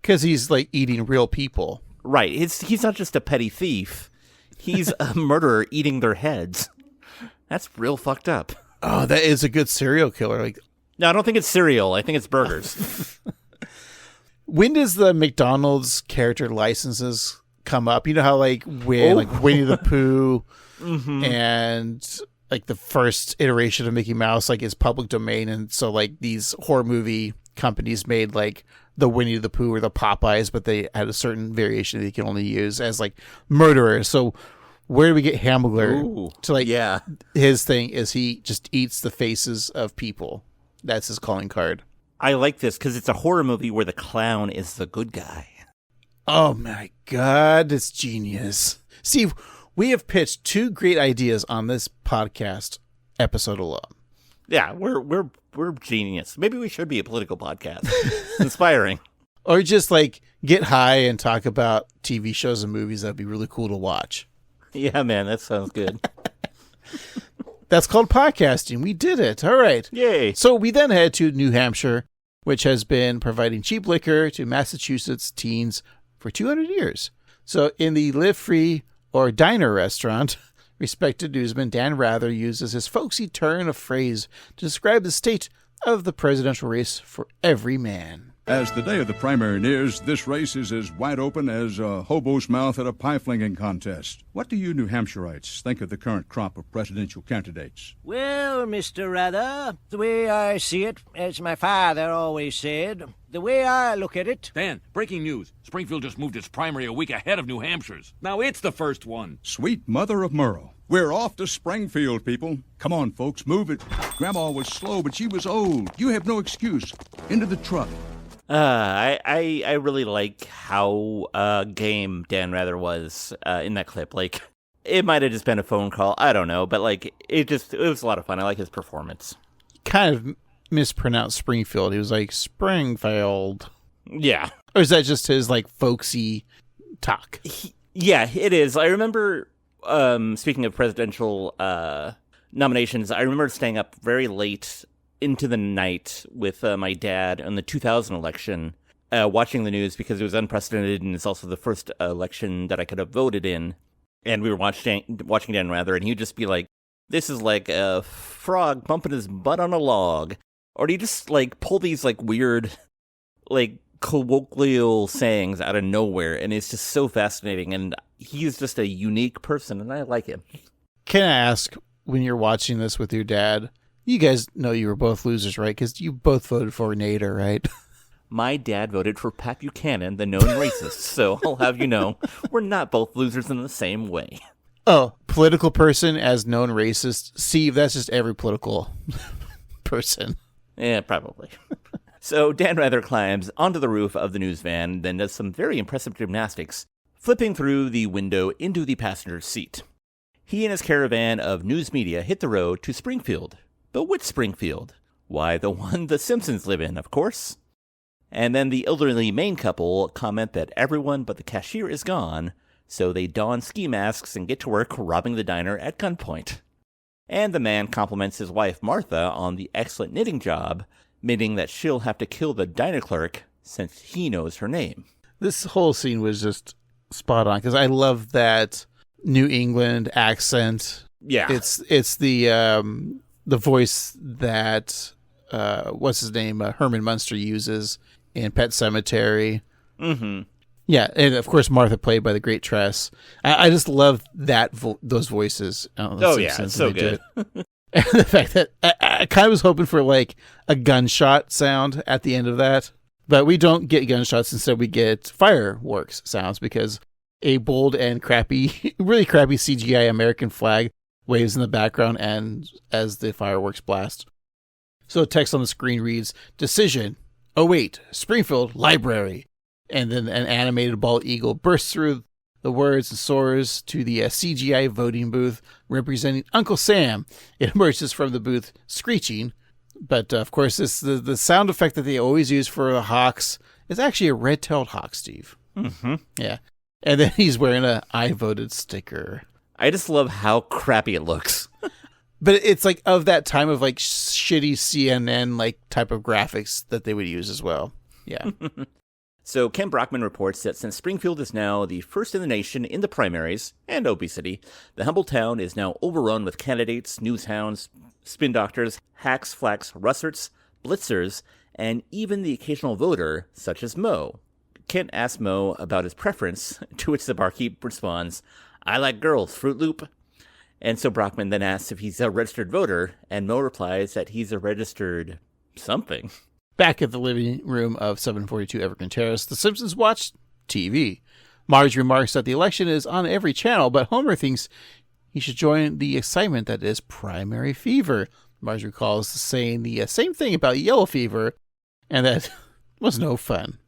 Because he's like eating real people. Right. He's not just a petty thief. He's a murderer eating their heads. That's real fucked up. Oh, that is a good serial killer. Like, no, I don't think it's cereal. I think it's burgers. When does the McDonald's character licenses come up? You know how like like Winnie the Pooh and like the first iteration of Mickey Mouse like is public domain, and so like these horror movie companies made like the Winnie the Pooh or the Popeyes, but they had a certain variation that you can only use as like murderers. So where do we get Hamburglar to like? Yeah, his thing is he just eats the faces of people. That's his calling card. I like this because it's a horror movie where the clown is the good guy. Oh my God, it's genius. Steve, we have pitched 2 great ideas on this podcast episode alone. Yeah, we're genius. Maybe we should be a political podcast. Inspiring. Or just like get high and talk about TV shows and movies that'd be really cool to watch. Yeah, man, that sounds good. That's called podcasting. We did it. All right. Yay. So we then head to New Hampshire, which has been providing cheap liquor to Massachusetts teens for 200 years. So in the Live Free or Diner restaurant, Respected newsman Dan Rather uses his folksy turn of phrase to describe the state of the presidential race for every man. As the day of the primary nears, this race is as wide open as a hobo's mouth at a pie-flinging contest. What do you New Hampshireites think of the current crop of presidential candidates? Well, Mr. Rather, the way I see it, as my father always said, the way I look at it... Dan, breaking news. Springfield just moved its primary a week ahead of New Hampshire's. Now it's the first one. Sweet mother of Murrow. We're off to Springfield, people. Come on, folks, move it. Grandma was slow, but she was old. You have no excuse. Into the truck. I really like how game Dan Rather was in that clip. Like, it might have just been a phone call. I don't know, but like it was a lot of fun. I like his performance. Kind of mispronounced Springfield. He was like Springfield. Yeah. Or is that just his like folksy talk? Yeah, it is. I remember speaking of presidential nominations, I remember staying up very late into the night with my dad on the 2000 election, watching the news because it was unprecedented and it's also the first election that I could have voted in. And we were watching Dan Rather, and he'd just be like, "This is like a frog bumping his butt on a log," or he just like pull these like weird, like colloquial sayings out of nowhere, and it's just so fascinating. And he's just a unique person, and I like him. Can I ask, when you're watching this with your dad? You guys know you were both losers, right? Because you both voted for Nader, right? My dad voted for Pat Buchanan, the known racist, so I'll have you know, we're not both losers in the same way. Oh, political person as known racist. Steve, that's just every political person. Yeah, probably. So Dan Rather climbs onto the roof of the news van, then does some very impressive gymnastics, flipping through the window into the passenger's seat. He and his caravan of news media hit the road to Springfield. But which Springfield? Why, the one the Simpsons live in, of course. And then the elderly Maine couple comment that everyone but the cashier is gone, so they don ski masks and get to work robbing the diner at gunpoint. And the man compliments his wife Martha on the excellent knitting job, meaning that she'll have to kill the diner clerk since he knows her name. This whole scene was just spot on, because I love that New England accent. Yeah. It's the voice that, what's his name, Herman Munster uses in Pet Sematary. Mm-hmm. Yeah, and of course Martha, played by the great Tress. I just love that those voices. Oh yeah, it's so good. And the fact that I kind of was hoping for like a gunshot sound at the end of that, but we don't get gunshots. Instead, we get fireworks sounds, because a bold and really crappy CGI American flag waves in the background and as the fireworks blast. So text on the screen reads, "Decision. Oh wait, Springfield Library." And then an animated bald eagle bursts through the words and soars to the CGI voting booth representing Uncle Sam. It emerges from the booth screeching. But of course, the sound effect that they always use for the hawks is actually a red-tailed hawk, Steve. Mm-hmm. Yeah. And then he's wearing a "I voted" sticker. I just love how crappy it looks. But it's like of that time of like shitty CNN like type of graphics that they would use as well. Yeah. So Ken Brockman reports that since Springfield is now the first in the nation in the primaries and obesity, the humble town is now overrun with candidates, newshounds, spin doctors, hacks, flacks, russerts, blitzers, and even the occasional voter, such as Mo. Kent asks Mo about his preference, to which the barkeep responds, "I like girls, Fruit Loop." And so Brockman then asks if he's a registered voter, and Mo replies that he's a registered something. Back at the living room of 742 Evergreen Terrace, the Simpsons watch TV. Marge remarks that the election is on every channel, but Homer thinks he should join the excitement that is primary fever. Marge recalls saying the same thing about yellow fever, and that was no fun.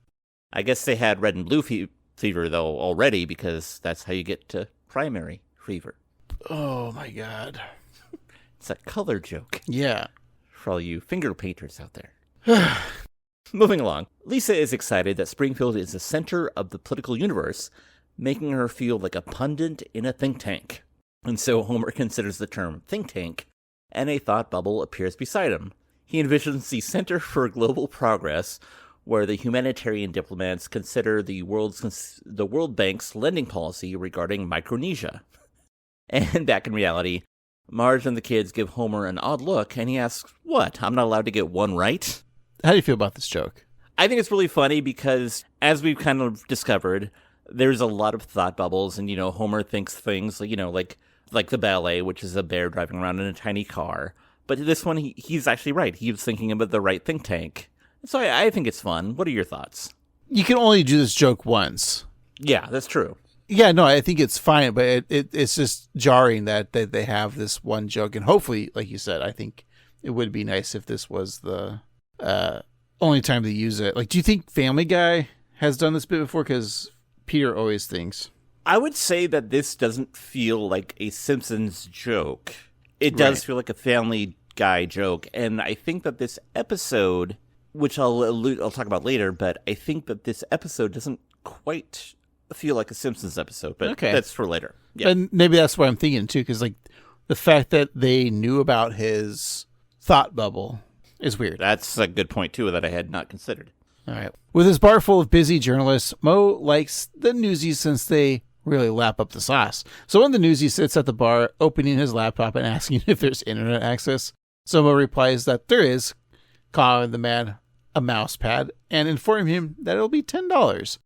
I guess they had red and blue fever, though, already, because that's how you get to primary fever. Oh, my God. It's a color joke. Yeah. For all you finger painters out there. Moving along, Lisa is excited that Springfield is the center of the political universe, making her feel like a pundit in a think tank. And so Homer considers the term think tank, and a thought bubble appears beside him. He envisions the Center for Global Progress, where the humanitarian diplomats consider the World Bank's lending policy regarding Micronesia. And back in reality, Marge and the kids give Homer an odd look, and he asks, "What? I'm not allowed to get one right?" How do you feel about this joke? I think it's really funny because, as we've kind of discovered, there's a lot of thought bubbles, and, Homer thinks things, like the ballet, which is a bear driving around in a tiny car. But this one, he's actually right. He was thinking about the right think tank. So I think it's fun. What are your thoughts? You can only do this joke once. Yeah, that's true. Yeah, no, I think it's fine, but it's just jarring that they have this one joke. And hopefully, like you said, I think it would be nice if this was the only time they use it. Like, do you think Family Guy has done this bit before? Because Peter always thinks. I would say that this doesn't feel like a Simpsons joke. It does feel like a Family Guy joke. And I think that this episode, which I'll talk about later, but I think that this episode doesn't quite feel like a Simpsons episode, but that's for later. Yeah. And maybe that's what I'm thinking too, because like the fact that they knew about his thought bubble is weird. That's a good point too that I had not considered. All right. With his bar full of busy journalists, Mo likes the newsies since they really lap up the sauce. So when the newsie sits at the bar, opening his laptop and asking if there's internet access, so Mo replies that there is, calling the man a mouse pad and informing him that it'll be $10.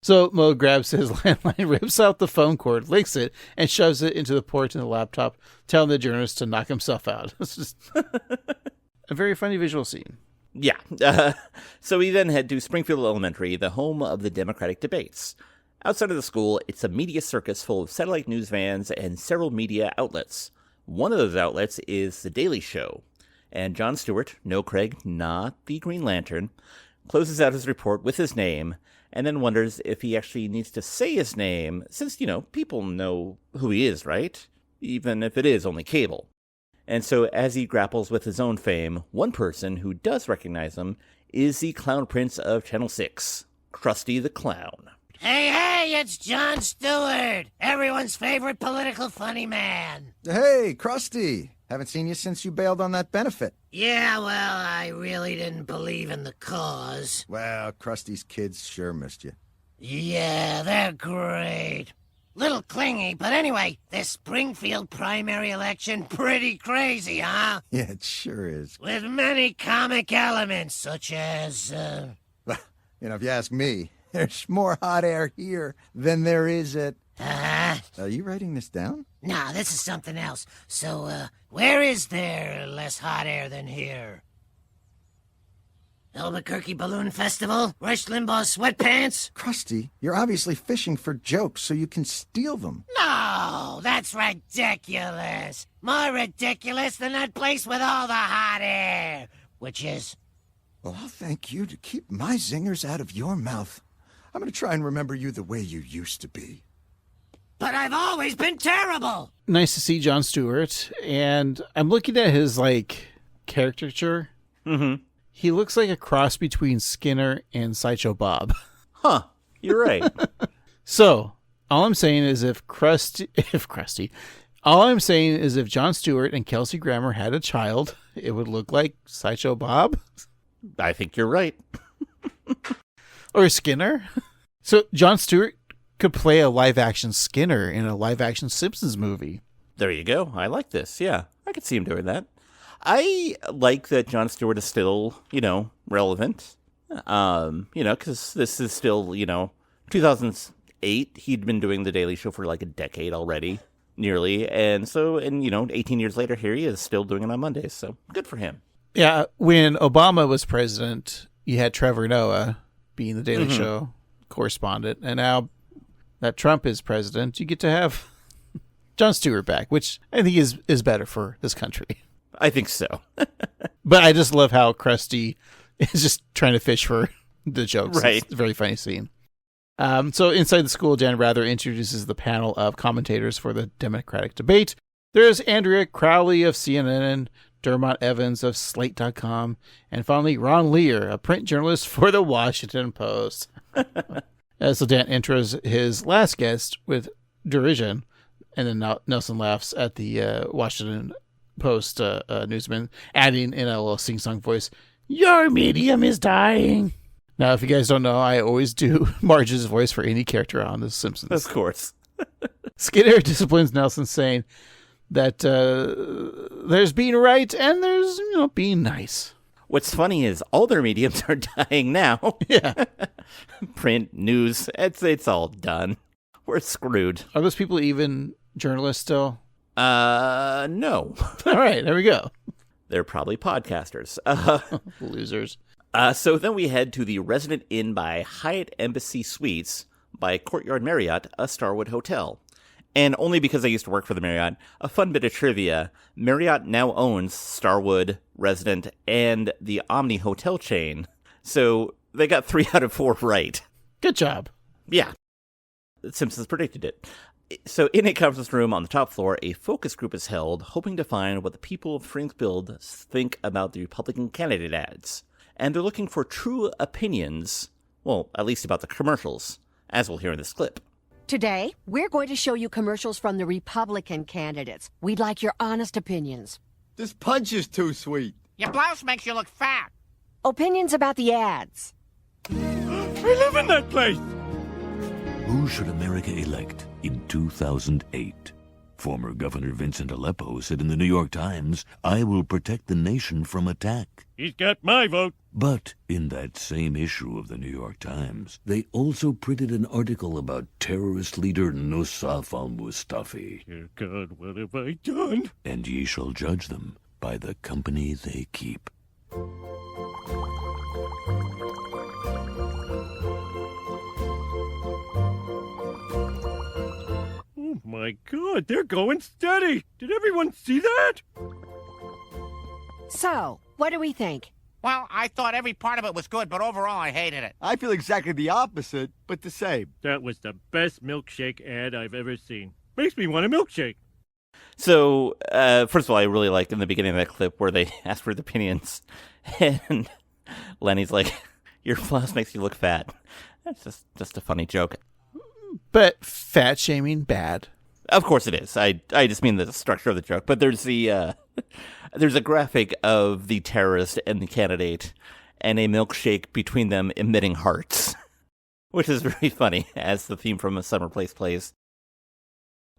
So Mo grabs his landline, rips out the phone cord, licks it, and shoves it into the port in the laptop, telling the journalist to knock himself out. It's just a very funny visual scene. Yeah. So we then head to Springfield Elementary, the home of the Democratic debates. Outside of the school, it's a media circus full of satellite news vans and several media outlets. One of those outlets is The Daily Show. And Jon Stewart, no Craig, not the Green Lantern, closes out his report with his name, and then wonders if he actually needs to say his name, since, people know who he is, right? Even if it is only cable. And so as he grapples with his own fame, one person who does recognize him is the Clown Prince of Channel 6, Krusty the Clown. Hey, it's Jon Stewart, everyone's favorite political funny man. Hey, Krusty. Haven't seen you since you bailed on that benefit. Yeah, well, I really didn't believe in the cause. Well, Krusty's kids sure missed you. Yeah, they're great. Little clingy, but anyway, this Springfield primary election pretty crazy, huh? Yeah, it sure is. With many comic elements, such as, Well, if you ask me, there's more hot air here than there is at... Are you writing this down? No, this is something else. So, where is there less hot air than here? Albuquerque Balloon Festival? Rush Limbaugh's sweatpants? Krusty, you're obviously fishing for jokes so you can steal them. No, that's ridiculous. More ridiculous than that place with all the hot air. Which is... Well, I'll thank you to keep my zingers out of your mouth. I'm going to try and remember you the way you used to be. But I've always been terrible. Nice to see Jon Stewart, and I'm looking at his caricature. Mm-hmm. He looks like a cross between Skinner and Sideshow Bob. Huh. You're right. So all I'm saying is if Jon Stewart and Kelsey Grammer had a child, it would look like Sideshow Bob. I think you're right. Or Skinner. So Jon Stewart could play a live-action Skinner in a live-action Simpsons movie. There you go. I like this. Yeah, I could see him doing that. I like that Jon Stewart is still, relevant. Because this is still, 2008. He'd been doing The Daily Show for like a decade already, nearly. And so, 18 years later, here he is still doing it on Mondays. So good for him. Yeah, when Obama was president, you had Trevor Noah being the Daily Show correspondent. And now that Trump is president, you get to have Jon Stewart back, which I think is better for this country. I think so. But I just love how Krusty is just trying to fish for the jokes. Right. It's a very funny scene. So inside the school, Dan Rather introduces the panel of commentators for the Democratic debate. There's Andrea Crowley of CNN, Dermot Evans of Slate.com, and finally Ron Lear, a print journalist for the Washington Post. So Dan intros his last guest with derision, and then Nelson laughs at the Washington Post newsman, adding in a little sing-song voice, "Your medium is dying." Now, if you guys don't know, I always do Marge's voice for any character on The Simpsons. Of course. Skinner disciplines Nelson, saying that there's being right and there's, being nice. What's funny is all their mediums are dying now. Yeah. Print, news, it's all done. We're screwed. Are those people even journalists still? No. All right, there we go. They're probably podcasters. Losers. So then we head to the Resident Inn by Hyatt Embassy Suites by Courtyard Marriott, a Starwood hotel. And only because I used to work for the Marriott, a fun bit of trivia, Marriott now owns Starwood, Resident, and the Omni hotel chain. So they got 3 out of 4 right. Good job. Yeah. Simpsons predicted it. So in a conference room on the top floor, a focus group is held, hoping to find what the people of Springfield think about the Republican candidate ads. And they're looking for true opinions, well, at least about the commercials, as we'll hear in this clip. Today, we're going to show you commercials from the Republican candidates. We'd like your honest opinions. This punch is too sweet. Your blouse makes you look fat. Opinions about the ads. I live in that place. Who should America elect in 2008? Former Governor Vincent Aleppo said in the New York Times, "I will protect the nation from attack." He's got my vote. But in that same issue of the New York Times, they also printed an article about terrorist leader Nusaf al-Mustafi. Dear God, what have I done? And ye shall judge them by the company they keep. Oh my God, they're going steady. Did everyone see that? So, what do we think? Well, I thought every part of it was good, but overall I hated it. I feel exactly the opposite, but the same. That was the best milkshake ad I've ever seen. Makes me want a milkshake. So, first of all, I really liked in the beginning of that clip where they asked for the opinions, and Lenny's like, "Your blouse makes you look fat." That's just a funny joke. But fat shaming bad. Of course it is. I just mean the structure of the joke. But there's there's a graphic of the terrorist and the candidate, and a milkshake between them emitting hearts, which is very funny, as the theme from A Summer Place plays.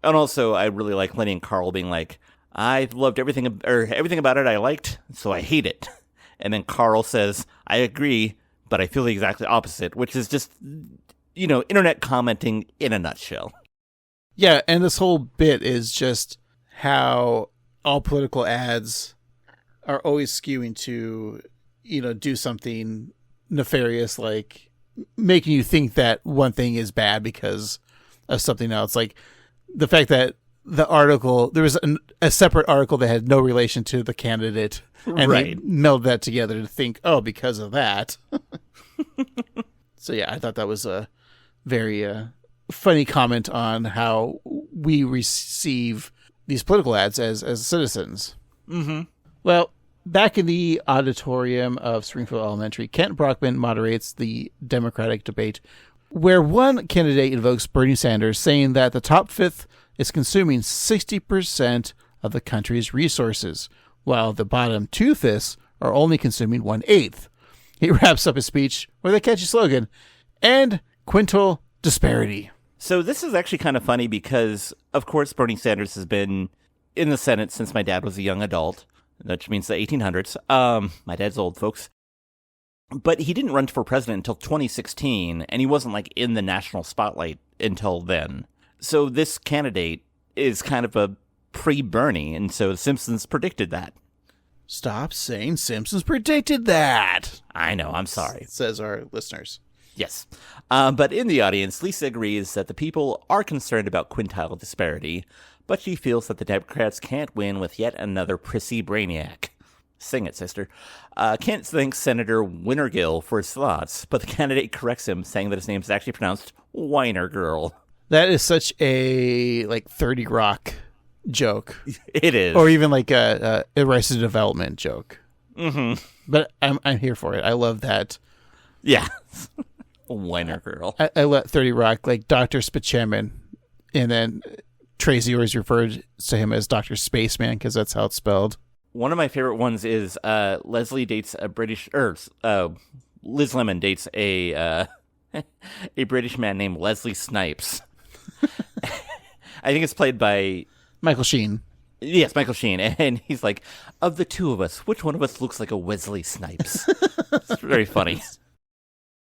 And also, I really like Lenny and Carl being like, "I loved everything about it I liked, so I hate it." And then Carl says, "I agree, but I feel the exact opposite," which is just, internet commenting in a nutshell. Yeah, and this whole bit is just how all political ads are always skewing to, do something nefarious, like making you think that one thing is bad because of something else. Like the fact that the article, there was a separate article that had no relation to the candidate, and right. They melded that together to think, oh, because of that. So yeah, I thought that was a very funny comment on how we receive these political ads as citizens. Mm-hmm. Well, back in the auditorium of Springfield Elementary, Kent Brockman moderates the Democratic debate, where one candidate invokes Bernie Sanders, saying that the top fifth is consuming 60% of the country's resources, while the bottom two-fifths are only consuming 1/8. He wraps up his speech with a catchy slogan, "And quintal disparity." So this is actually kind of funny because, of course, Bernie Sanders has been in the Senate since my dad was a young adult, which means the 1800s. My dad's old, folks. But he didn't run for president until 2016, and he wasn't, in the national spotlight until then. So this candidate is kind of a pre-Bernie, and so The Simpsons predicted that. Stop saying Simpsons predicted that. I know, I'm sorry. Says our listeners. Yes. But in the audience, Lisa agrees that the people are concerned about quintile disparity, but she feels that the Democrats can't win with yet another prissy brainiac. Sing it, sister. Kent thanks Senator Wintergill for his thoughts, but the candidate corrects him, saying that his name is actually pronounced Weiner Girl. That is such a 30 Rock joke. It is. Or even a Arrested Development joke. Mm-hmm. But I'm here for it. I love that. Yeah. Weiner Girl. I let 30 Rock, Dr. Spaceman, and then Tracy always referred to him as Dr. Spaceman because that's how it's spelled. One of my favorite ones is Leslie dates a British, Liz Lemon dates a British man named Leslie Snipes. I think it's played by Michael Sheen. Yes, Michael Sheen. And he's like, of the two of us, which one of us looks like a Wesley Snipes? It's very funny.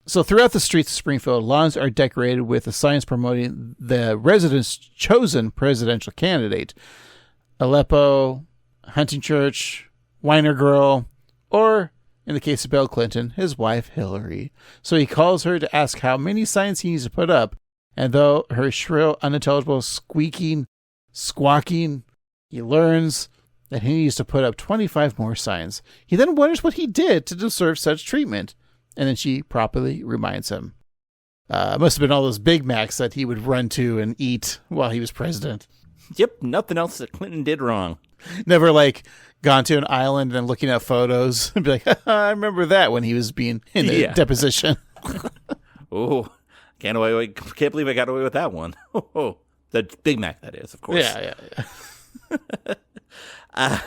So throughout the streets of Springfield, lawns are decorated with the signs promoting the residents' chosen presidential candidate. Aleppo, Hunting Church, Weiner Girl, or, in the case of Bill Clinton, his wife Hillary. So he calls her to ask how many signs he needs to put up, and though her shrill, unintelligible squawking, he learns that he needs to put up 25 more signs. He then wonders what he did to deserve such treatment, and then she properly reminds him. Must have been all those Big Macs that he would run to and eat while he was president. Yep, nothing else that Clinton did wrong. Never, gone to an island and looking at photos and be like, I remember that when he was being in a deposition. Oh, can't believe I got away with that one. Oh, the Big Mac, that is, of course. Yeah.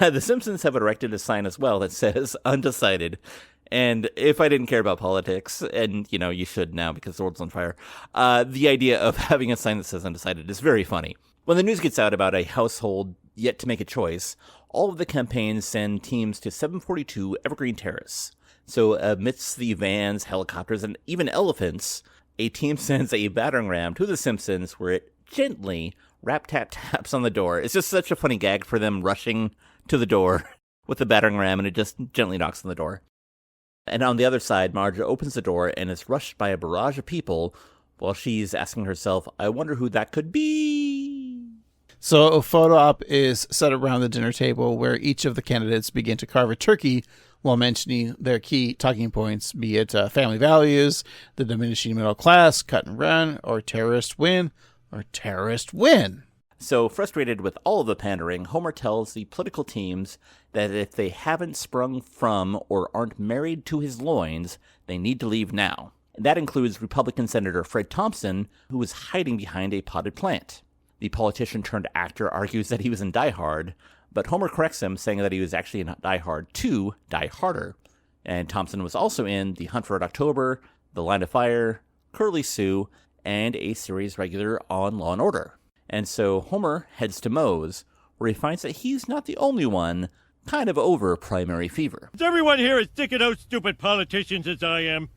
The Simpsons have erected a sign as well that says undecided. And if I didn't care about politics, and, you should now because the world's on fire, the idea of having a sign that says undecided is very funny. When the news gets out about a household yet to make a choice, all of the campaigns send teams to 742 Evergreen Terrace. So amidst the vans, helicopters, and even elephants, a team sends a battering ram to the Simpsons where it gently taps on the door. It's just such a funny gag for them rushing to the door with the battering ram, and it just gently knocks on the door. And on the other side, Marge opens the door and is rushed by a barrage of people while she's asking herself, I wonder who that could be. So a photo op is set around the dinner table where each of the candidates begin to carve a turkey while mentioning their key talking points, be it family values, the diminishing middle class, cut and run, or terrorist win. So frustrated with all of the pandering, Homer tells the political teams that if they haven't sprung from or aren't married to his loins, they need to leave now. That includes Republican Senator Fred Thompson, who was hiding behind a potted plant. The politician-turned-actor argues that he was in Die Hard, but Homer corrects him, saying that he was actually in Die Hard 2, Die Harder. And Thompson was also in The Hunt for Red October, The Line of Fire, Curly Sue, and a series regular on Law & Order. And so Homer heads to Moe's, where he finds that he's not the only one kind of over primary fever. Is everyone here as sick of those stupid politicians as I am?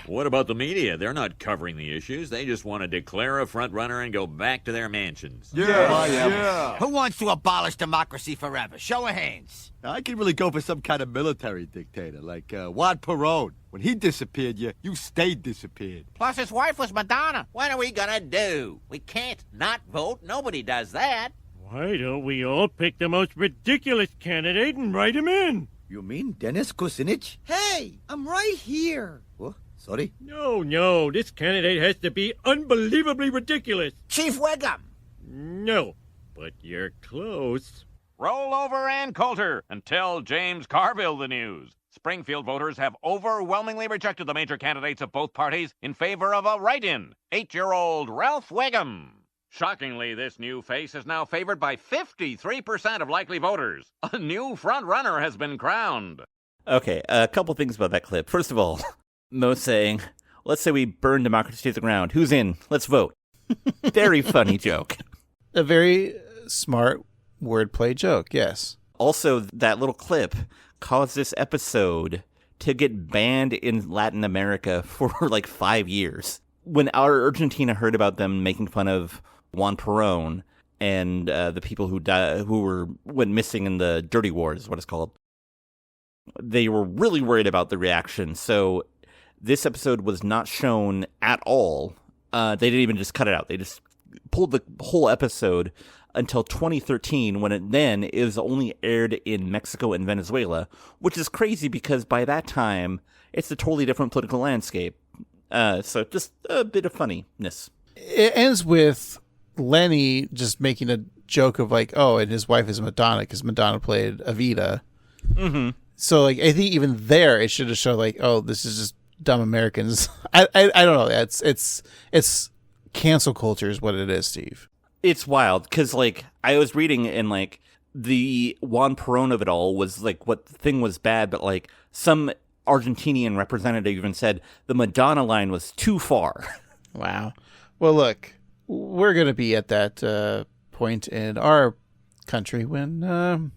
What about the media? They're not covering the issues. They just want to declare a front runner and go back to their mansions. Who wants to abolish democracy forever? Show of hands. I could really go for some kind of military dictator, like Juan Perón. When he disappeared, you stayed disappeared. Plus his wife was Madonna. What are we gonna do? We can't not vote. Nobody does that. Why don't we all pick the most ridiculous candidate and write him in? You mean Dennis Kucinich? Hey, I'm right here. What? Sorry? No, this candidate has to be unbelievably ridiculous. Chief Wiggum. No, but you're close. Roll over, Ann Coulter, and tell James Carville the news. Springfield voters have overwhelmingly rejected the major candidates of both parties in favor of a write-in, 8-year-old Ralph Wiggum. Shockingly, this new face is now favored by 53% of likely voters. A new front-runner has been crowned. Okay, a couple things about that clip. First of all, Moe saying, let's say we burn democracy to the ground. Who's in? Let's vote. Very funny joke. A very smart wordplay joke, yes. Also, that little clip caused this episode to get banned in Latin America for 5 years. When our Argentina heard about them making fun of Juan Perón and the people who went missing in the Dirty Wars, is what it's called, they were really worried about the reaction. So this episode was not shown at all. They didn't even just cut it out. They just pulled the whole episode until 2013, when it then is only aired in Mexico and Venezuela, which is crazy because by that time, it's a totally different political landscape. So just a bit of funniness. It ends with Lenny just making a joke of and his wife is Madonna because Madonna played Evita. Mm-hmm. So I think even there it should have shown this is just dumb Americans. I don't know. It's cancel culture is what it is, Steve. It's wild because I was reading and the Juan Perón of it all was what the thing was bad, but some Argentinian representative even said the Madonna line was too far. Wow. Well, look, we're going to be at that point in our country when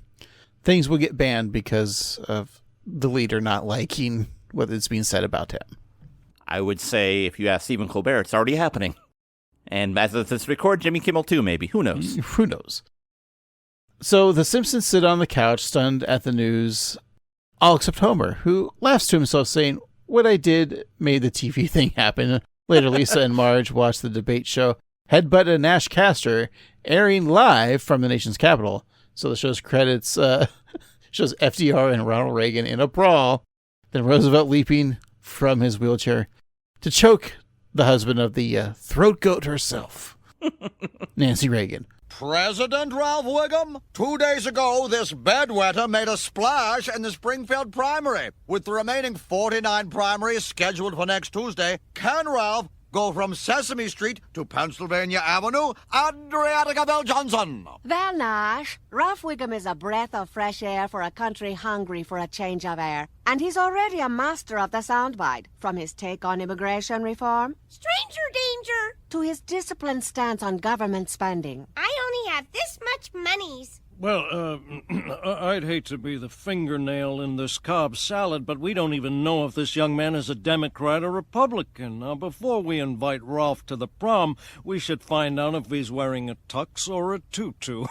things will get banned because of the leader not liking what is being said about him. I would say, if you ask Stephen Colbert, it's already happening. And as of this record, Jimmy Kimmel too, maybe. Who knows? Who knows? So the Simpsons sit on the couch, stunned at the news, all except Homer, who laughs to himself, saying, "What I did made the TV thing happen." Later, Lisa and Marge watch the debate show Headbutt a Nash Caster, airing live from the nation's capital. So the show's credits shows FDR and Ronald Reagan in a brawl, then Roosevelt leaping from his wheelchair to choke the husband of the throat goat herself, Nancy Reagan. President Ralph Wiggum, 2 days ago, this bedwetter made a splash in the Springfield primary. With the remaining 49 primaries scheduled for next Tuesday, can Ralph go from Sesame Street to Pennsylvania Avenue? Adriatica Bell Johnson. Well, Nash, Ralph Wiggum is a breath of fresh air for a country hungry for a change of air. And he's already a master of the soundbite, from his take on immigration reform, Stranger danger! to his disciplined stance on government spending. I only have this much monies. Well, I'd hate to be the fingernail in this Cobb salad, but we don't even know if this young man is a Democrat or Republican. Now, before we invite Ralph to the prom, we should find out if he's wearing a tux or a tutu.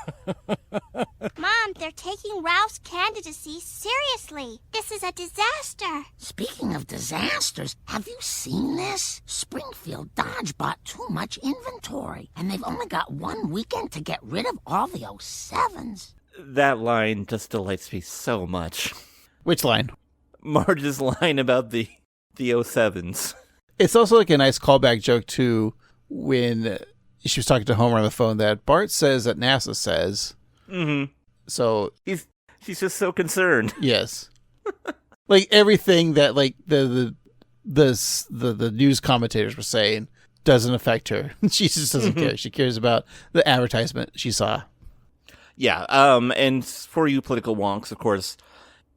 Mom, they're taking Ralph's candidacy seriously. This is a disaster. Speaking of disasters, have you seen this? Springfield Dodge bought too much inventory, and they've only got 1 weekend to get rid of all the 07s. That line just delights me so much. Which line? Marge's line about the 07s. It's also like a nice callback joke to when she was talking to Homer on the phone that Bart says that NASA says. Mm-hmm. So she's just so concerned. Yes. Like everything that like the news commentators were saying doesn't affect her. She just doesn't care. She cares about the advertisement she saw. Yeah, and for you political wonks, of course,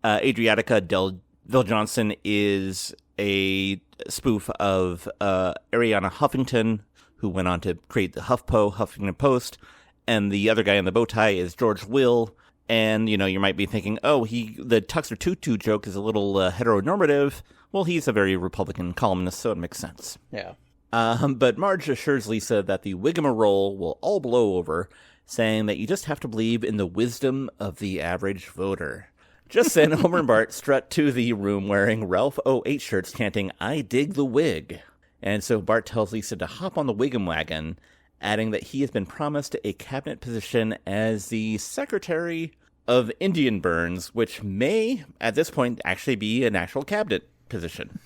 Adriatica Del Johnson is a spoof of Ariana Huffington, who went on to create the Huffington Post, and the other guy in the bow tie is George Will, and, you know, you might be thinking, oh, the tux or tutu joke is a little heteronormative. Well, he's a very Republican columnist, so it makes sense. Yeah. But Marge assures Lisa that the Wiggum will all blow over, saying that you just have to believe in the wisdom of the average voter. Just then, Homer and Bart strut to the room wearing Ralph 08 shirts chanting, "I dig the wig." And so Bart tells Lisa to hop on the Wiggum wagon, adding that he has been promised a cabinet position as the Secretary of Indian Burns, which may, at this point, actually be an actual cabinet position.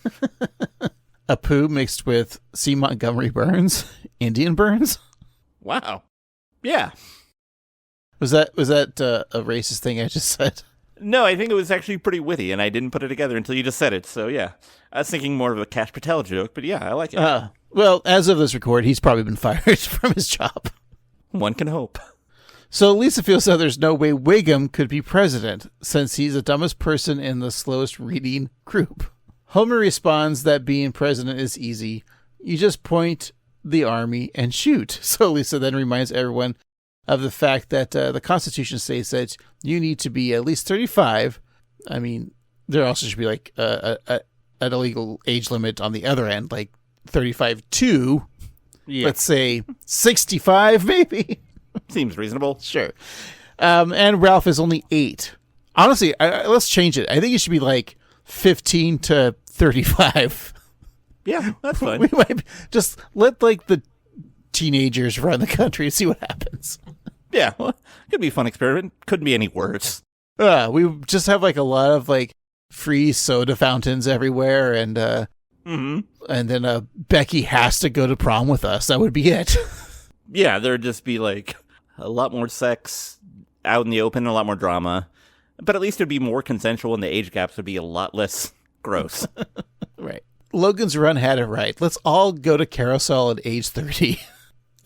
A poo mixed with C. Montgomery Burns? Indian Burns? Wow. Yeah. Was that a racist thing I just said? No, I think it was actually pretty witty, and I didn't put it together until you just said it. So, yeah. I was thinking more of a Cash Patel joke, but yeah, I like it. Well, as of this record, he's probably been fired from his job. One can hope. So Lisa feels that there's no way Wiggum could be president, since he's the dumbest person in the slowest reading group. Homer responds that being president is easy. You just point the army and shoot. So Lisa then reminds everyone of the fact that the Constitution states that you need to be at least 35. I mean, there also should be like an illegal age limit on the other end, like 35 to, let's say, 65 maybe. Seems reasonable. Sure. And Ralph is only 8. Honestly, let's change it. I think it should be like 15 to 35. Yeah, that's fine. We might just let like the teenagers run the country and see what happens. Yeah, well, could be a fun experiment. Couldn't be any worse. We just have like a lot of like free soda fountains everywhere, and and then Becky has to go to prom with us. That would be it. Yeah, there'd just be like a lot more sex out in the open, a lot more drama, but at least it'd be more consensual, and the age gaps would be a lot less gross. Right. Logan's Run had it right. Let's all go to Carousel at age 30.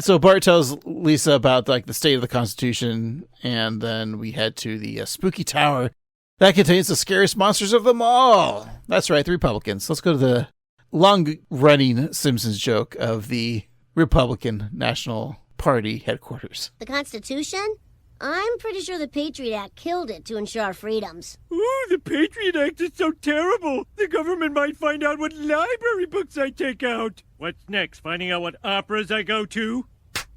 So Bart tells Lisa about like the state of the Constitution, and then we head to the spooky tower that contains the scariest monsters of them all. That's right, the Republicans. Let's go to the long-running Simpsons joke of the Republican National Party headquarters. The Constitution? I'm pretty sure the Patriot Act killed it to ensure our freedoms. Ooh, the Patriot Act is so terrible. The government might find out what library books I take out. What's next? Finding out what operas I go to?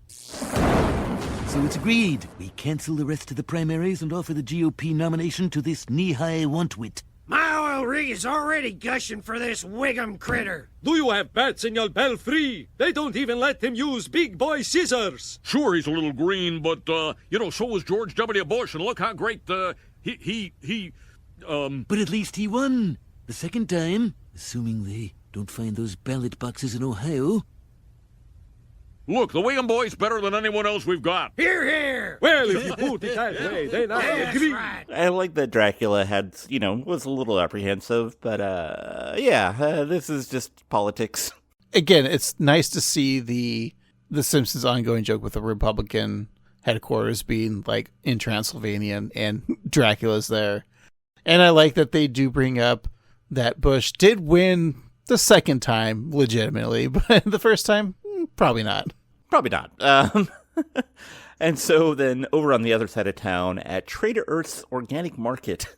So it's agreed. We cancel the rest of the primaries and offer the GOP nomination to this knee-high wantwit. My oil rig is already gushing for this Wiggum critter. Do you have bats in your belfry? They don't even let him use big boy scissors. Sure, he's a little green, but, so was George W. Bush, and look how great, But at least he won. The second time, assuming they don't find those ballot boxes in Ohio. Look, the Wiggum boy's better than anyone else we've got. Hear, hear! Well, if you put it that way, then I agree. Right. I like that Dracula had, was a little apprehensive, but, this is just politics. Again, it's nice to see the Simpsons ongoing joke with the Republican headquarters being, like, in Transylvania and Dracula's there. And I like that they do bring up that Bush did win the second time legitimately, but the first time, probably not. Probably not. And so then over on the other side of town at Trader Earth's Organic Market,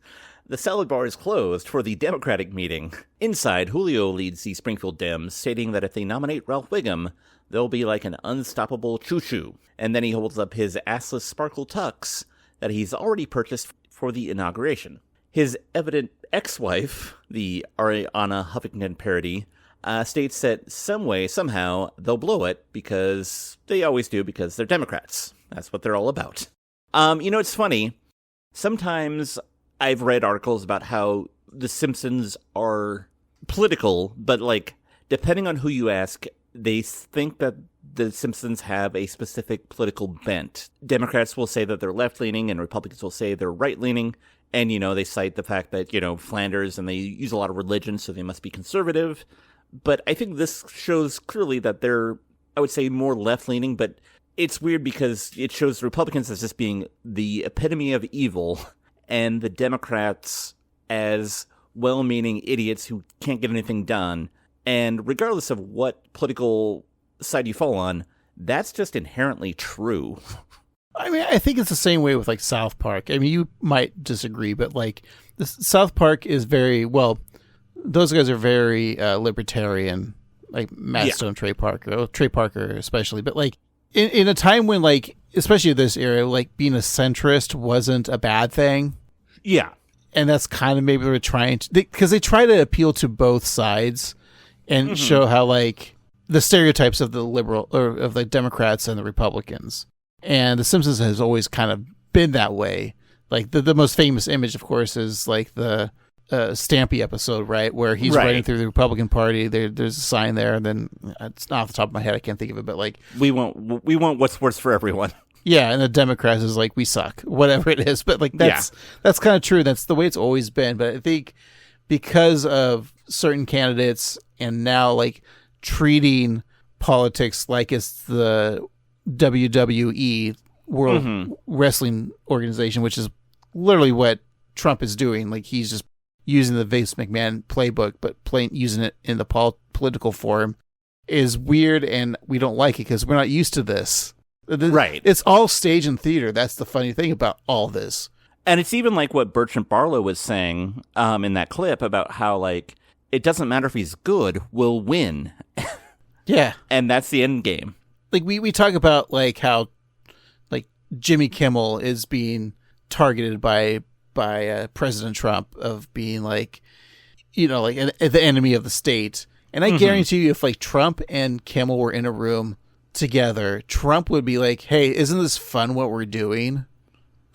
the salad bar is closed for the Democratic meeting. Inside, Julio leads the Springfield Dems, stating that if they nominate Ralph Wiggum, they'll be like an unstoppable choo-choo. And then he holds up his assless sparkle tux that he's already purchased for the inauguration. His evident ex-wife, the Ariana Huffington parody, states that some way, somehow, they'll blow it because they always do because they're Democrats. That's what they're all about. It's funny. Sometimes I've read articles about how the Simpsons are political, but, like, depending on who you ask, they think that the Simpsons have a specific political bent. Democrats will say that they're left-leaning, and Republicans will say they're right-leaning. And, they cite the fact that, Flanders, and they use a lot of religion, so they must be conservative. But I think this shows clearly that they're, I would say, more left-leaning, but it's weird because it shows the Republicans as just being the epitome of evil and the Democrats as well-meaning idiots who can't get anything done. And regardless of what political side you fall on, that's just inherently true. I mean, I think it's the same way with, like, South Park. I mean, you might disagree, but, like, South Park is very, well, those guys are very libertarian, like Matt Stone, Trey Parker especially. But, like, in a time when, like, especially this era, like, being a centrist wasn't a bad thing. Yeah. And that's kind of maybe they're trying to, because they try to appeal to both sides and show how, like, the stereotypes of the liberal, or of the Democrats and the Republicans. And The Simpsons has always kind of been that way. Like, the most famous image, of course, is, like, the Stampy episode, right? Where he's writing through the Republican Party. There's a sign there, and then it's not off the top of my head. I can't think of it, but, like, we want what's worse for everyone. Yeah, and the Democrats is like, we suck, whatever it is. But, like, that's kind of true. That's the way it's always been. But I think because of certain candidates and now, like, treating politics like it's the WWE World Wrestling Organization, which is literally what Trump is doing. Like, he's just using the Vince McMahon playbook, but using it in the political form is weird, and we don't like it because we're not used to this. Right. It's all stage and theater. That's the funny thing about all this. And it's even like what Bertrand Barlow was saying in that clip about how, like, it doesn't matter if he's good, we'll win. Yeah. And that's the end game. Like, we talk about, like, how, like, Jimmy Kimmel is being targeted by President Trump of being, like, like the enemy of the state. And I guarantee you, if, like, Trump and Kimmel were in a room together, Trump would be like, hey, isn't this fun what we're doing?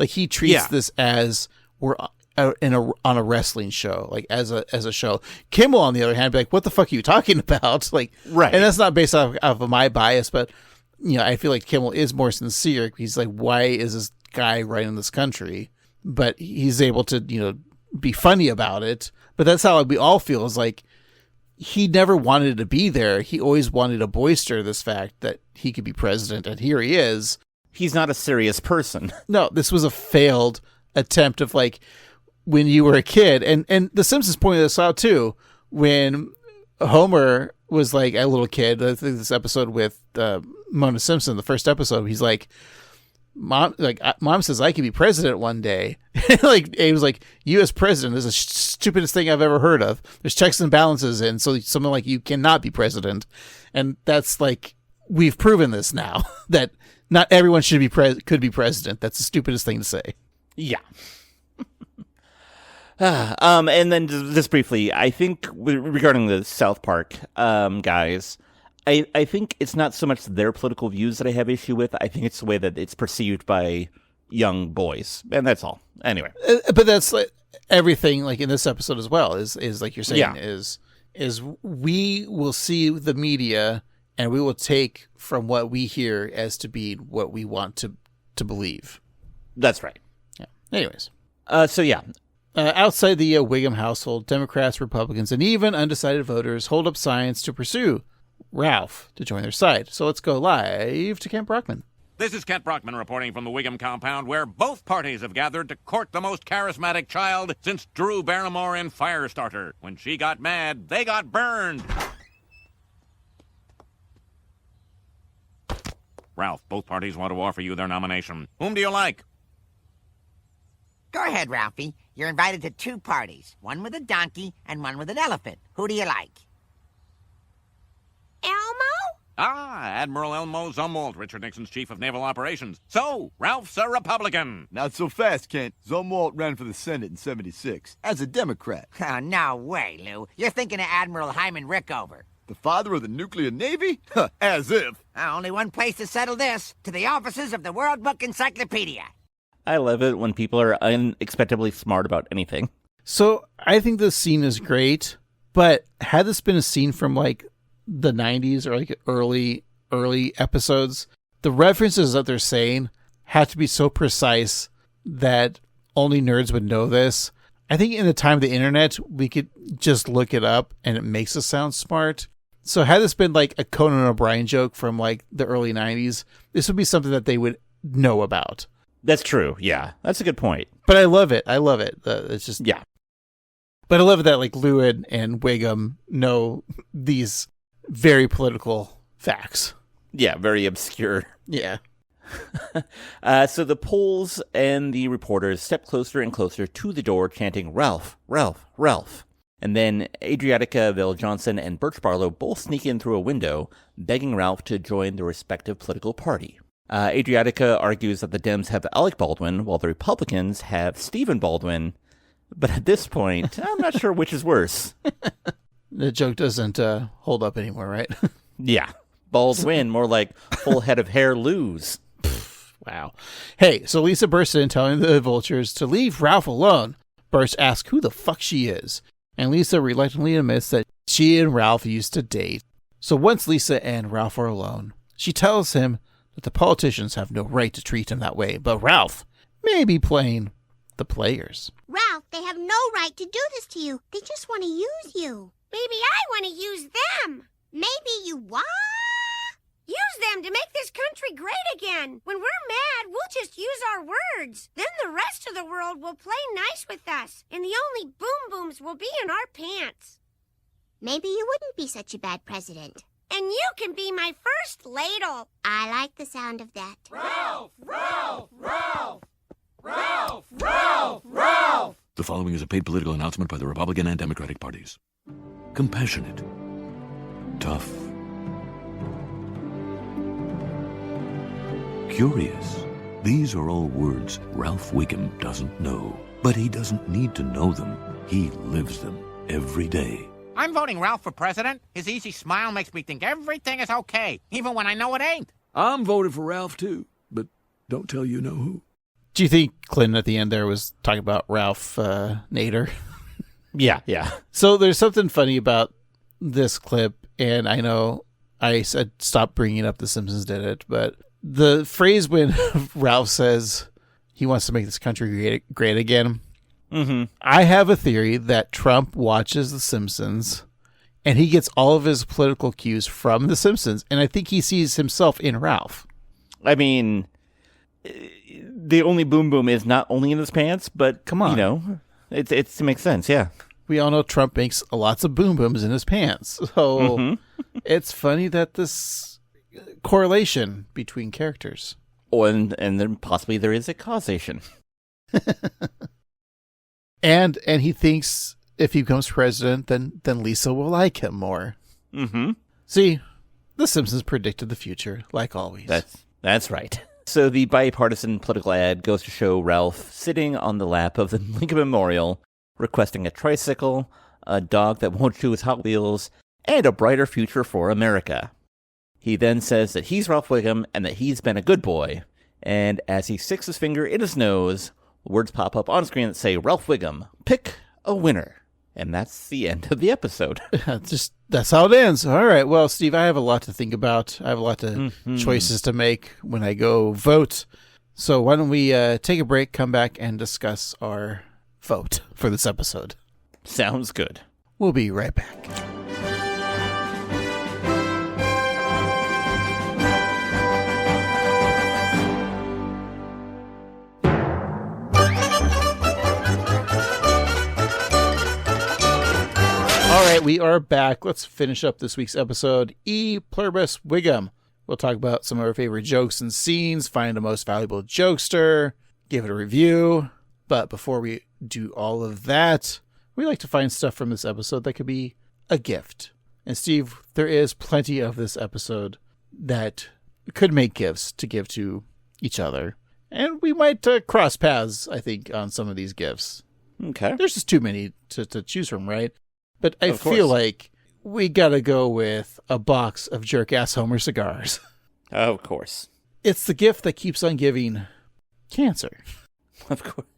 Like, he treats this as we're on a wrestling show, like, as a show. Kimmel, on the other hand, be like, what the fuck are you talking about? Like, right. And that's not based off of my bias, but, I feel like Kimmel is more sincere. He's like, why is this guy right in this country? But he's able to, be funny about it. But that's how, like, we all feel, is like, he never wanted to be there. He always wanted to boister this fact that he could be president, and here he is. He's not a serious person. No, this was a failed attempt of, like, when you were a kid, and The Simpsons pointed this out too, when Homer was like a little kid. I think this episode with Mona Simpson, the first episode, he's like, Mom says I could be president one day. Like, he was like, you as president is the stupidest thing I've ever heard of. There's checks and balances, and so someone like you cannot be president. And that's like, we've proven this now that not everyone could be president. That's the stupidest thing to say. Yeah. And then just briefly, I think regarding the South Park guys, I think it's not so much their political views that I have issue with. I think it's the way that it's perceived by young boys, and that's all. Anyway, but that's like everything, like in this episode as well. Is like you're saying, Yeah. is we will see the media and we will take from what we hear as to be what we want to believe. That's right. Yeah. Anyways, so yeah. Outside the Wiggum household, Democrats, Republicans, and even undecided voters hold up signs to pursue Ralph to join their side. So let's go live to Kent Brockman. This is Kent Brockman reporting from the Wiggum compound, where both parties have gathered to court the most charismatic child since Drew Barrymore in Firestarter. When she got mad, they got burned. Ralph, both parties want to offer you their nomination. Whom do you like? Go ahead, Ralphie. You're invited to 2 parties, one with a donkey and one with an elephant. Who do you like? Elmo? Ah, Admiral Elmo Zumwalt, Richard Nixon's chief of naval operations. So, Ralph's a Republican. Not so fast, Kent. Zumwalt ran for the Senate in '76 as a Democrat. Oh, no way, Lou. You're thinking of Admiral Hyman Rickover. The father of the nuclear navy? As if. Only one place to settle this, to the offices of the World Book Encyclopedia. I love it when people are unexpectedly smart about anything. So I think this scene is great, but had this been a scene from like the 90s or like early episodes, the references that they're saying have to be so precise that only nerds would know this. I think in the time of the internet, we could just look it up and it makes us sound smart. So had this been like a Conan O'Brien joke from like the early 90s, this would be something that they would know about. That's true. Yeah, that's a good point. But I love it. It's just, yeah. But I love it that like Lou and Wiggum know these very political facts. Yeah, very obscure. Yeah. So the polls and the reporters step closer and closer to the door, chanting, "Ralph, Ralph, Ralph." And then Adriatica Vale-Johnson and Birch Barlow both sneak in through a window, begging Ralph to join their respective political party. Adriatica argues that the Dems have Alec Baldwin, while the Republicans have Stephen Baldwin. But at this point, I'm not sure which is worse. The joke doesn't hold up anymore, right? Yeah. Baldwin, more like full head of hair lose. Wow. Hey, so Lisa bursts in telling the vultures to leave Ralph alone. Birch asks who the fuck she is, and Lisa reluctantly admits that she and Ralph used to date. So once Lisa and Ralph are alone, she tells him that the politicians have no right to treat him that way, but Ralph may be playing the players. Ralph, they have no right to do this to you. They just want to use you. Maybe I want to use them. Maybe you what? Use them to make this country great again. When we're mad, we'll just use our words. Then the rest of the world will play nice with us, and the only boom booms will be in our pants. Maybe you wouldn't be such a bad president. And you can be my first ladle. I like the sound of that. Ralph! Ralph! Ralph! Ralph! Ralph! Ralph! The following is a paid political announcement by the Republican and Democratic parties. Compassionate. Tough. Curious. These are all words Ralph Wiggum doesn't know. But he doesn't need to know them. He lives them every day. I'm voting Ralph for president. His easy smile makes me think everything is okay, even when I know it ain't. I'm voting for Ralph, too, but don't tell you know who. Do you think Clinton at the end there was talking about Ralph Nader? Yeah. So there's something funny about this clip, and I know I said stop bringing up The Simpsons did it, but the phrase when Ralph says he wants to make this country great again, I have a theory that Trump watches The Simpsons and he gets all of his political cues from The Simpsons, and I think he sees himself in Ralph. I mean, the only boom boom is not only in his pants, but come on, it makes sense, yeah. we all know Trump makes lots of boom booms in his pants. So it's funny that this correlation between characters. Oh, and then possibly there is a causation. And he thinks if he becomes president, then Lisa will like him more. Mm-hmm. See, The Simpsons predicted the future, like always. That's right. So the bipartisan political ad goes to show Ralph sitting on the lap of the Lincoln Memorial, requesting a tricycle, a dog that won't chew his Hot Wheels, and a brighter future for America. He then says that he's Ralph Wiggum and that he's been a good boy. And as he sticks his finger in his nose, words pop up on screen that say, Ralph Wiggum, pick a winner. And that's the end of the episode. That's how it ends. All right. Well, Steve, I have a lot to think about. I have a lot of choices to make when I go vote. So why don't we take a break, come back, and discuss our vote for this episode. Sounds good. We'll be right back. All right, we are back. Let's finish up this week's episode. Pluribus Wiggum. We'll talk about some of our favorite jokes and scenes, find the most valuable jokester, give it a review. But before we do all of that, we like to find stuff from this episode that could be a gift. And Steve, there is plenty of this episode that could make gifts to give to each other. And we might cross paths, I think, on some of these gifts. Okay. There's just too many to choose from, right? But I feel like we gotta go with a box of jerk-ass Homer cigars. Of course. It's the gift that keeps on giving cancer. Of course.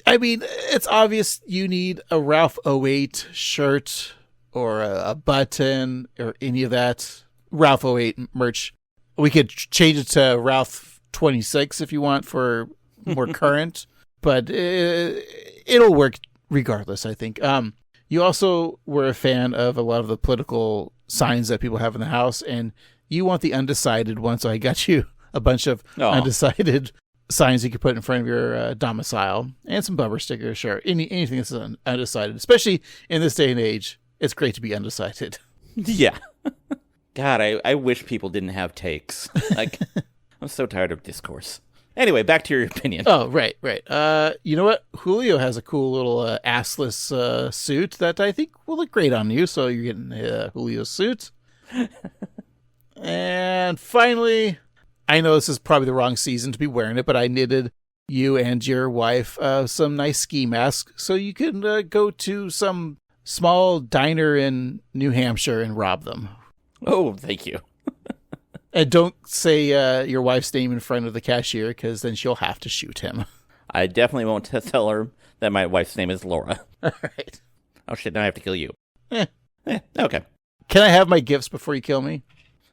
I mean, it's obvious you need a Ralph 08 shirt or a button or any of that Ralph 08 merch. We could change it to Ralph 26 if you want for more current, but it'll work regardless, I think. You also were a fan of a lot of the political signs that people have in the house, and you want the undecided one, so I got you a bunch of undecided signs you could put in front of your domicile, and some bumper stickers, sure. Anything that's undecided, especially in this day and age, it's great to be undecided. Yeah. God, I wish people didn't have takes. Like, I'm so tired of discourse. Anyway, back to your opinion. Oh, right. You know what? Julio has a cool little assless suit that I think will look great on you, so you're getting Julio's suit. And finally, I know this is probably the wrong season to be wearing it, but I knitted you and your wife some nice ski masks so you can go to some small diner in New Hampshire and rob them. Oh, thank you. And don't say your wife's name in front of the cashier, because then she'll have to shoot him. I definitely won't tell her that my wife's name is Laura. All right. Oh, shit, now I have to kill you. Okay. Can I have my gifts before you kill me?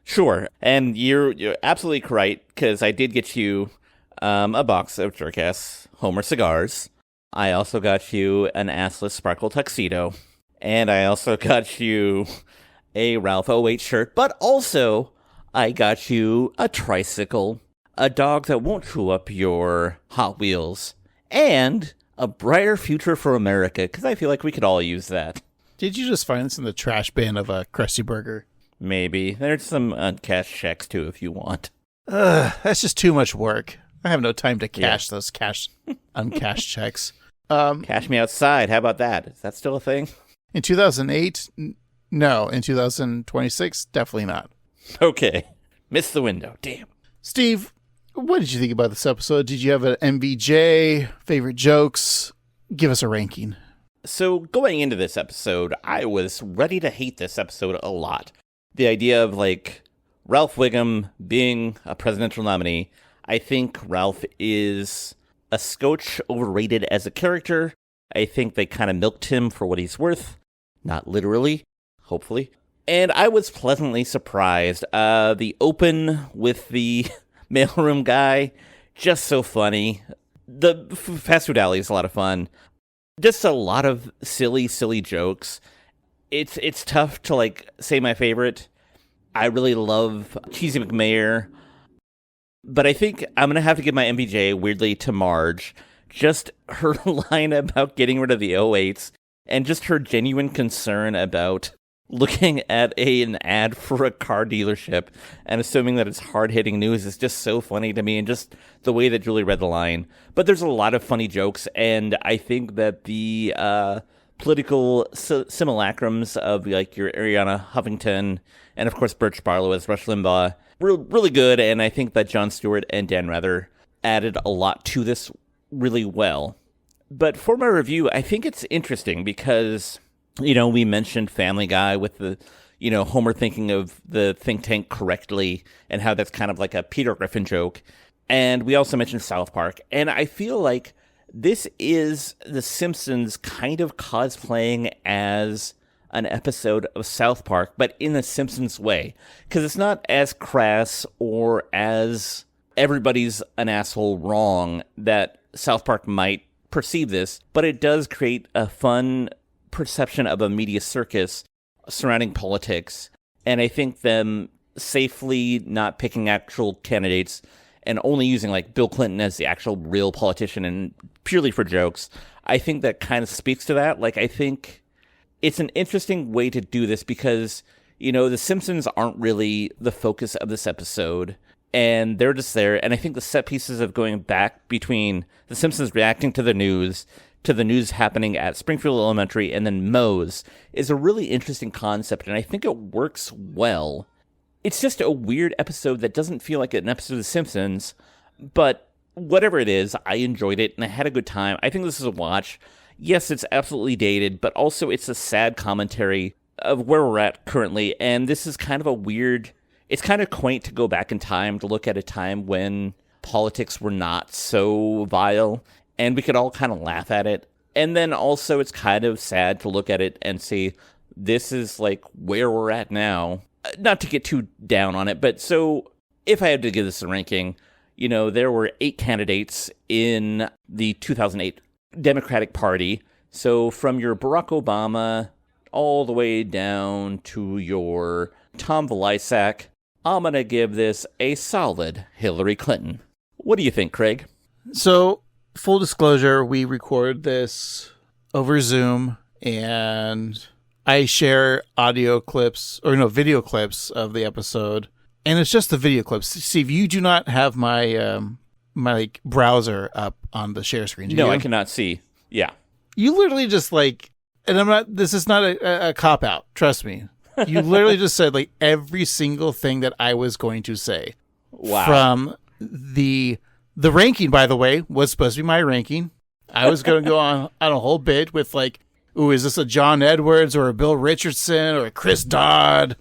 Sure. And you're absolutely correct, because I did get you a box of jerk-ass Homer cigars. I also got you an assless sparkle tuxedo. And I also got you a Ralph 08 shirt, but also I got you a tricycle, a dog that won't chew up your Hot Wheels, and a brighter future for America, because I feel like we could all use that. Did you just find this in the trash bin of a Krusty Burger? Maybe. There's some uncashed checks, too, if you want. That's just too much work. I have no time to cash those uncashed checks. Cash me outside. How about that? Is that still a thing? In 2008? No. In 2026? Definitely not. Okay. Missed the window. Damn. Steve, what did you think about this episode? Did you have an MVJ, favorite jokes? Give us a ranking. So going into this episode, I was ready to hate this episode a lot. The idea of, like, Ralph Wiggum being a presidential nominee, I think Ralph is a scotch overrated as a character. I think they kind of milked him for what he's worth. Not literally, hopefully. And I was pleasantly surprised. The open with the mailroom guy, just so funny. The fast food alley is a lot of fun. Just a lot of silly jokes. It's tough to, like, say my favorite. I really love Cheesy McMayer. But I think I'm going to have to give my MVJ weirdly to Marge. Just her line about getting rid of the 08s And just her genuine concern about looking at an ad for a car dealership and assuming that it's hard-hitting news is just so funny to me, and just the way that Julie read the line. But there's a lot of funny jokes, and I think that the political simulacrums of like your Ariana Huffington and, of course, Birch Barlow as Rush Limbaugh were really good, and I think that Jon Stewart and Dan Rather added a lot to this really well. But for my review, I think it's interesting because, we mentioned Family Guy with the, Homer thinking of the think tank correctly and how that's kind of like a Peter Griffin joke. And we also mentioned South Park. And I feel like this is The Simpsons kind of cosplaying as an episode of South Park, but in the Simpsons way. Because it's not as crass or as everybody's an asshole wrong that South Park might perceive this, but it does create a fun perception of a media circus surrounding politics. And I think them safely not picking actual candidates and only using like Bill Clinton as the actual real politician and purely for jokes, I think that kind of speaks to that. Like, I think it's an interesting way to do this because, the Simpsons aren't really the focus of this episode. And they're just there. And I think the set pieces of going back between The Simpsons reacting to the news happening at Springfield Elementary and then Moe's is a really interesting concept. And I think it works well. It's just a weird episode that doesn't feel like an episode of The Simpsons. But whatever it is, I enjoyed it and I had a good time. I think this is a watch. Yes, it's absolutely dated, but also it's a sad commentary of where we're at currently. And this is kind of a weird... It's kind of quaint to go back in time to look at a time when politics were not so vile, and we could all kind of laugh at it. And then also it's kind of sad to look at it and see this is like where we're at now. Not to get too down on it, but so if I had to give this a ranking, there were 8 candidates in the 2008 Democratic Party. So from your Barack Obama all the way down to your Tom Vilsack, I'm going to give this a solid Hillary Clinton. What do you think, Craig? So, full disclosure, we record this over Zoom, and I share video clips of the episode, and it's just the video clips. Steve, you do not have my my browser up on the share screen, do you? No, I cannot see. Yeah. You literally just and this is not a cop-out, trust me. You literally just said every single thing that I was going to say. Wow. From the ranking, by the way, was supposed to be my ranking. I was going to go on a whole bit with is this a John Edwards or a Bill Richardson or a Chris Dodd?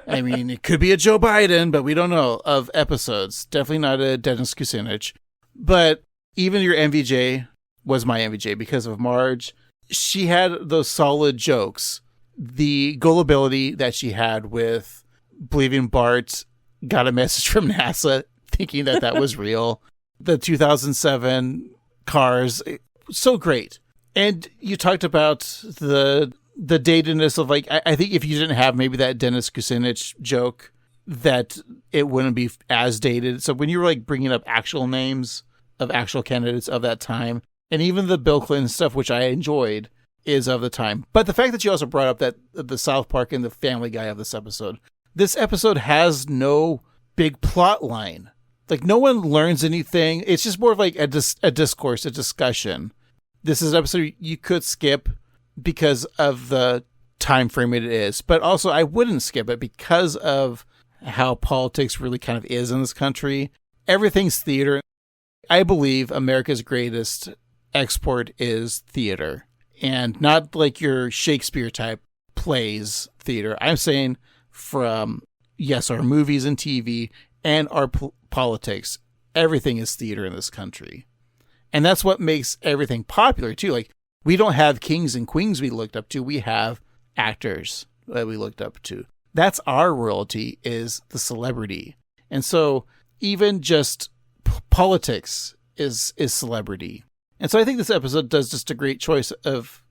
I mean, it could be a Joe Biden, but we don't know, of episodes. Definitely not a Dennis Kucinich. But even your MVJ was my MVJ because of Marge. She had those solid jokes. The gullibility that she had with believing Bart got a message from NASA, thinking that was real. The 2007 cars, so great. And you talked about the datedness of I think if you didn't have maybe that Dennis Kucinich joke, that it wouldn't be as dated. So when you were bringing up actual names of actual candidates of that time, and even the Bill Clinton stuff, which I enjoyed, is of the time. But the fact that you also brought up that the South Park and the Family Guy of this episode has no big plot line. No one learns anything. It's just more of a discourse, a discussion. This is an episode you could skip because of the time frame it is. But also, I wouldn't skip it because of how politics really kind of is in this country. Everything's theater. I believe America's greatest export is theater. And not your Shakespeare type plays theater. I'm saying from, our movies and TV and our politics. Everything is theater in this country. And that's what makes everything popular, too. We don't have kings and queens we looked up to. We have actors that we looked up to. That's our royalty, is the celebrity. And so even just politics is celebrity. And so I think this episode does just a great choice of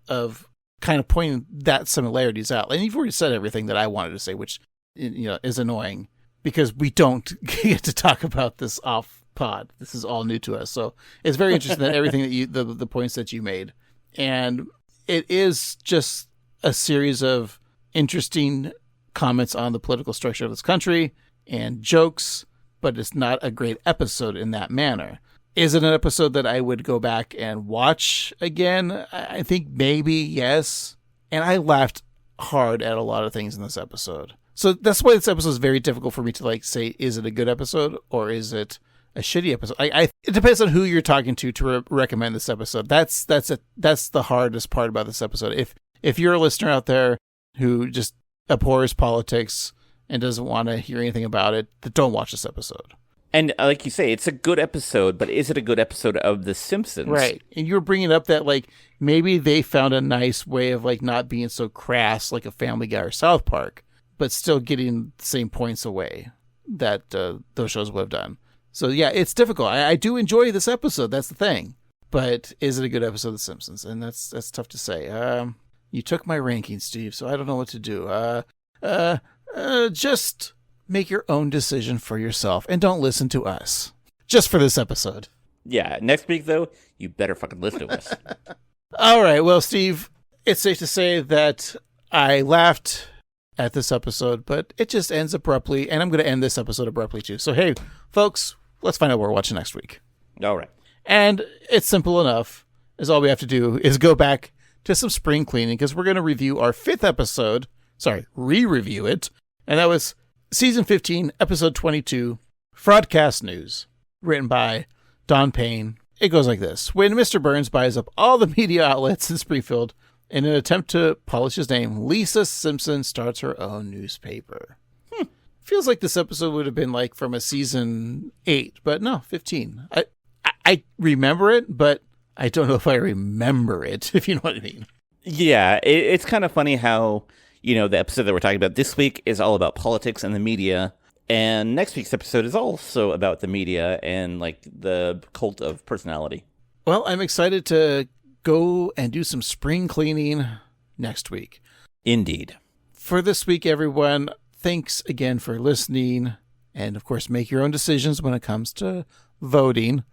kind of pointing that similarities out. And you've already said everything that I wanted to say, which is annoying because we don't get to talk about this off pod. This is all new to us. So it's very interesting that everything that the points that you made. And it is just a series of interesting comments on the political structure of this country and jokes, but it's not a great episode in that manner. Is it an episode that I would go back and watch again? I think maybe, yes. And I laughed hard at a lot of things in this episode. So that's why this episode is very difficult for me to like say, is it a good episode or is it a shitty episode? It depends on who you're talking to recommend this episode. That's the hardest part about this episode. If you're a listener out there who just abhors politics and doesn't want to hear anything about it, then don't watch this episode. And like you say, it's a good episode, but is it a good episode of The Simpsons? Right. And you were bringing up that, like, maybe they found a nice way of, like, not being so crass like a Family Guy or South Park, but still getting the same points away that those shows would have done. So, yeah, it's difficult. I do enjoy this episode. That's the thing. But is it a good episode of The Simpsons? And that's tough to say. You took my ranking, Steve, so I don't know what to do. Just make your own decision for yourself and don't listen to us. Just for this episode. Yeah, next week, though, you better fucking listen to us. All right, well, Steve, it's safe to say that I laughed at this episode, but it just ends abruptly, and I'm going to end this episode abruptly, too. So, hey, folks, let's find out what we're watching next week. All right. And it's simple enough, as all we have to do is go back to some spring cleaning, because we're going to review our 5th episode, re-review it, and that was Season 15, Episode 22, Fraudcast News, written by Don Payne. It goes like this. When Mr. Burns buys up all the media outlets in Springfield in an attempt to polish his name, Lisa Simpson starts her own newspaper. Feels like this episode would have been like from a Season 8, but no, 15. I remember it, but I don't know if I remember it, if you know what I mean. Yeah, it's kind of funny how, the episode that we're talking about this week is all about politics and the media. And next week's episode is also about the media and, like, the cult of personality. Well, I'm excited to go and do some spring cleaning next week. Indeed. For this week, everyone, thanks again for listening. And, of course, make your own decisions when it comes to voting.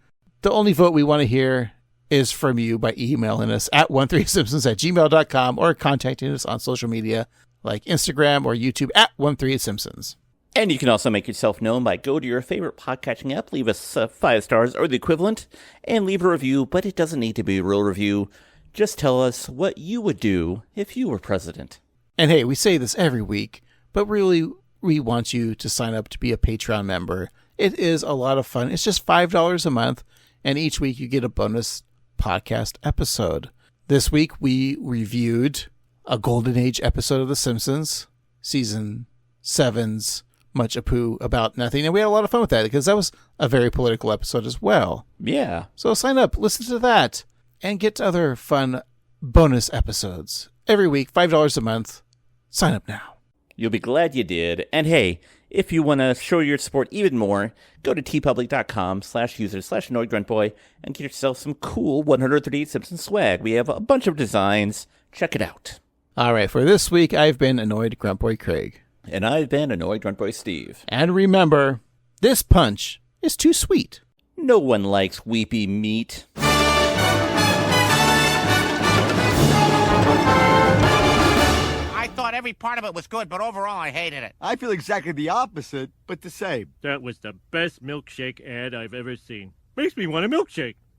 The only vote we want to hear is from you by emailing us at 13simpsons@gmail.com or contacting us on social media like Instagram or YouTube at 13simpsons. And you can also make yourself known by go to your favorite podcatching app, leave us 5 stars or the equivalent, and leave a review, but it doesn't need to be a real review. Just tell us what you would do if you were president. And hey, we say this every week, but really we want you to sign up to be a Patreon member. It is a lot of fun. It's just $5 a month, and each week you get a bonus podcast episode. This week we reviewed a Golden Age episode of The Simpsons, Season 7's Much Ado About Nothing, and we had a lot of fun with that because that was a very political episode as well. Yeah. So sign up, listen to that, and get other fun bonus episodes every week, $5 a month. Sign up now. You'll be glad you did. And hey, if you want to show your support even more, go to tpublic.com/user/AnnoyedGruntBoy and get yourself some cool 138 Simpsons swag. We have a bunch of designs. Check it out. All right, for this week, I've been Annoyed Gruntboy Craig. And I've been Annoyed Gruntboy Steve. And remember, this punch is too sweet. No one likes weepy meat. I thought every part of it was good, but overall I hated it. I feel exactly the opposite, but the same. That was the best milkshake ad I've ever seen. Makes me want a milkshake.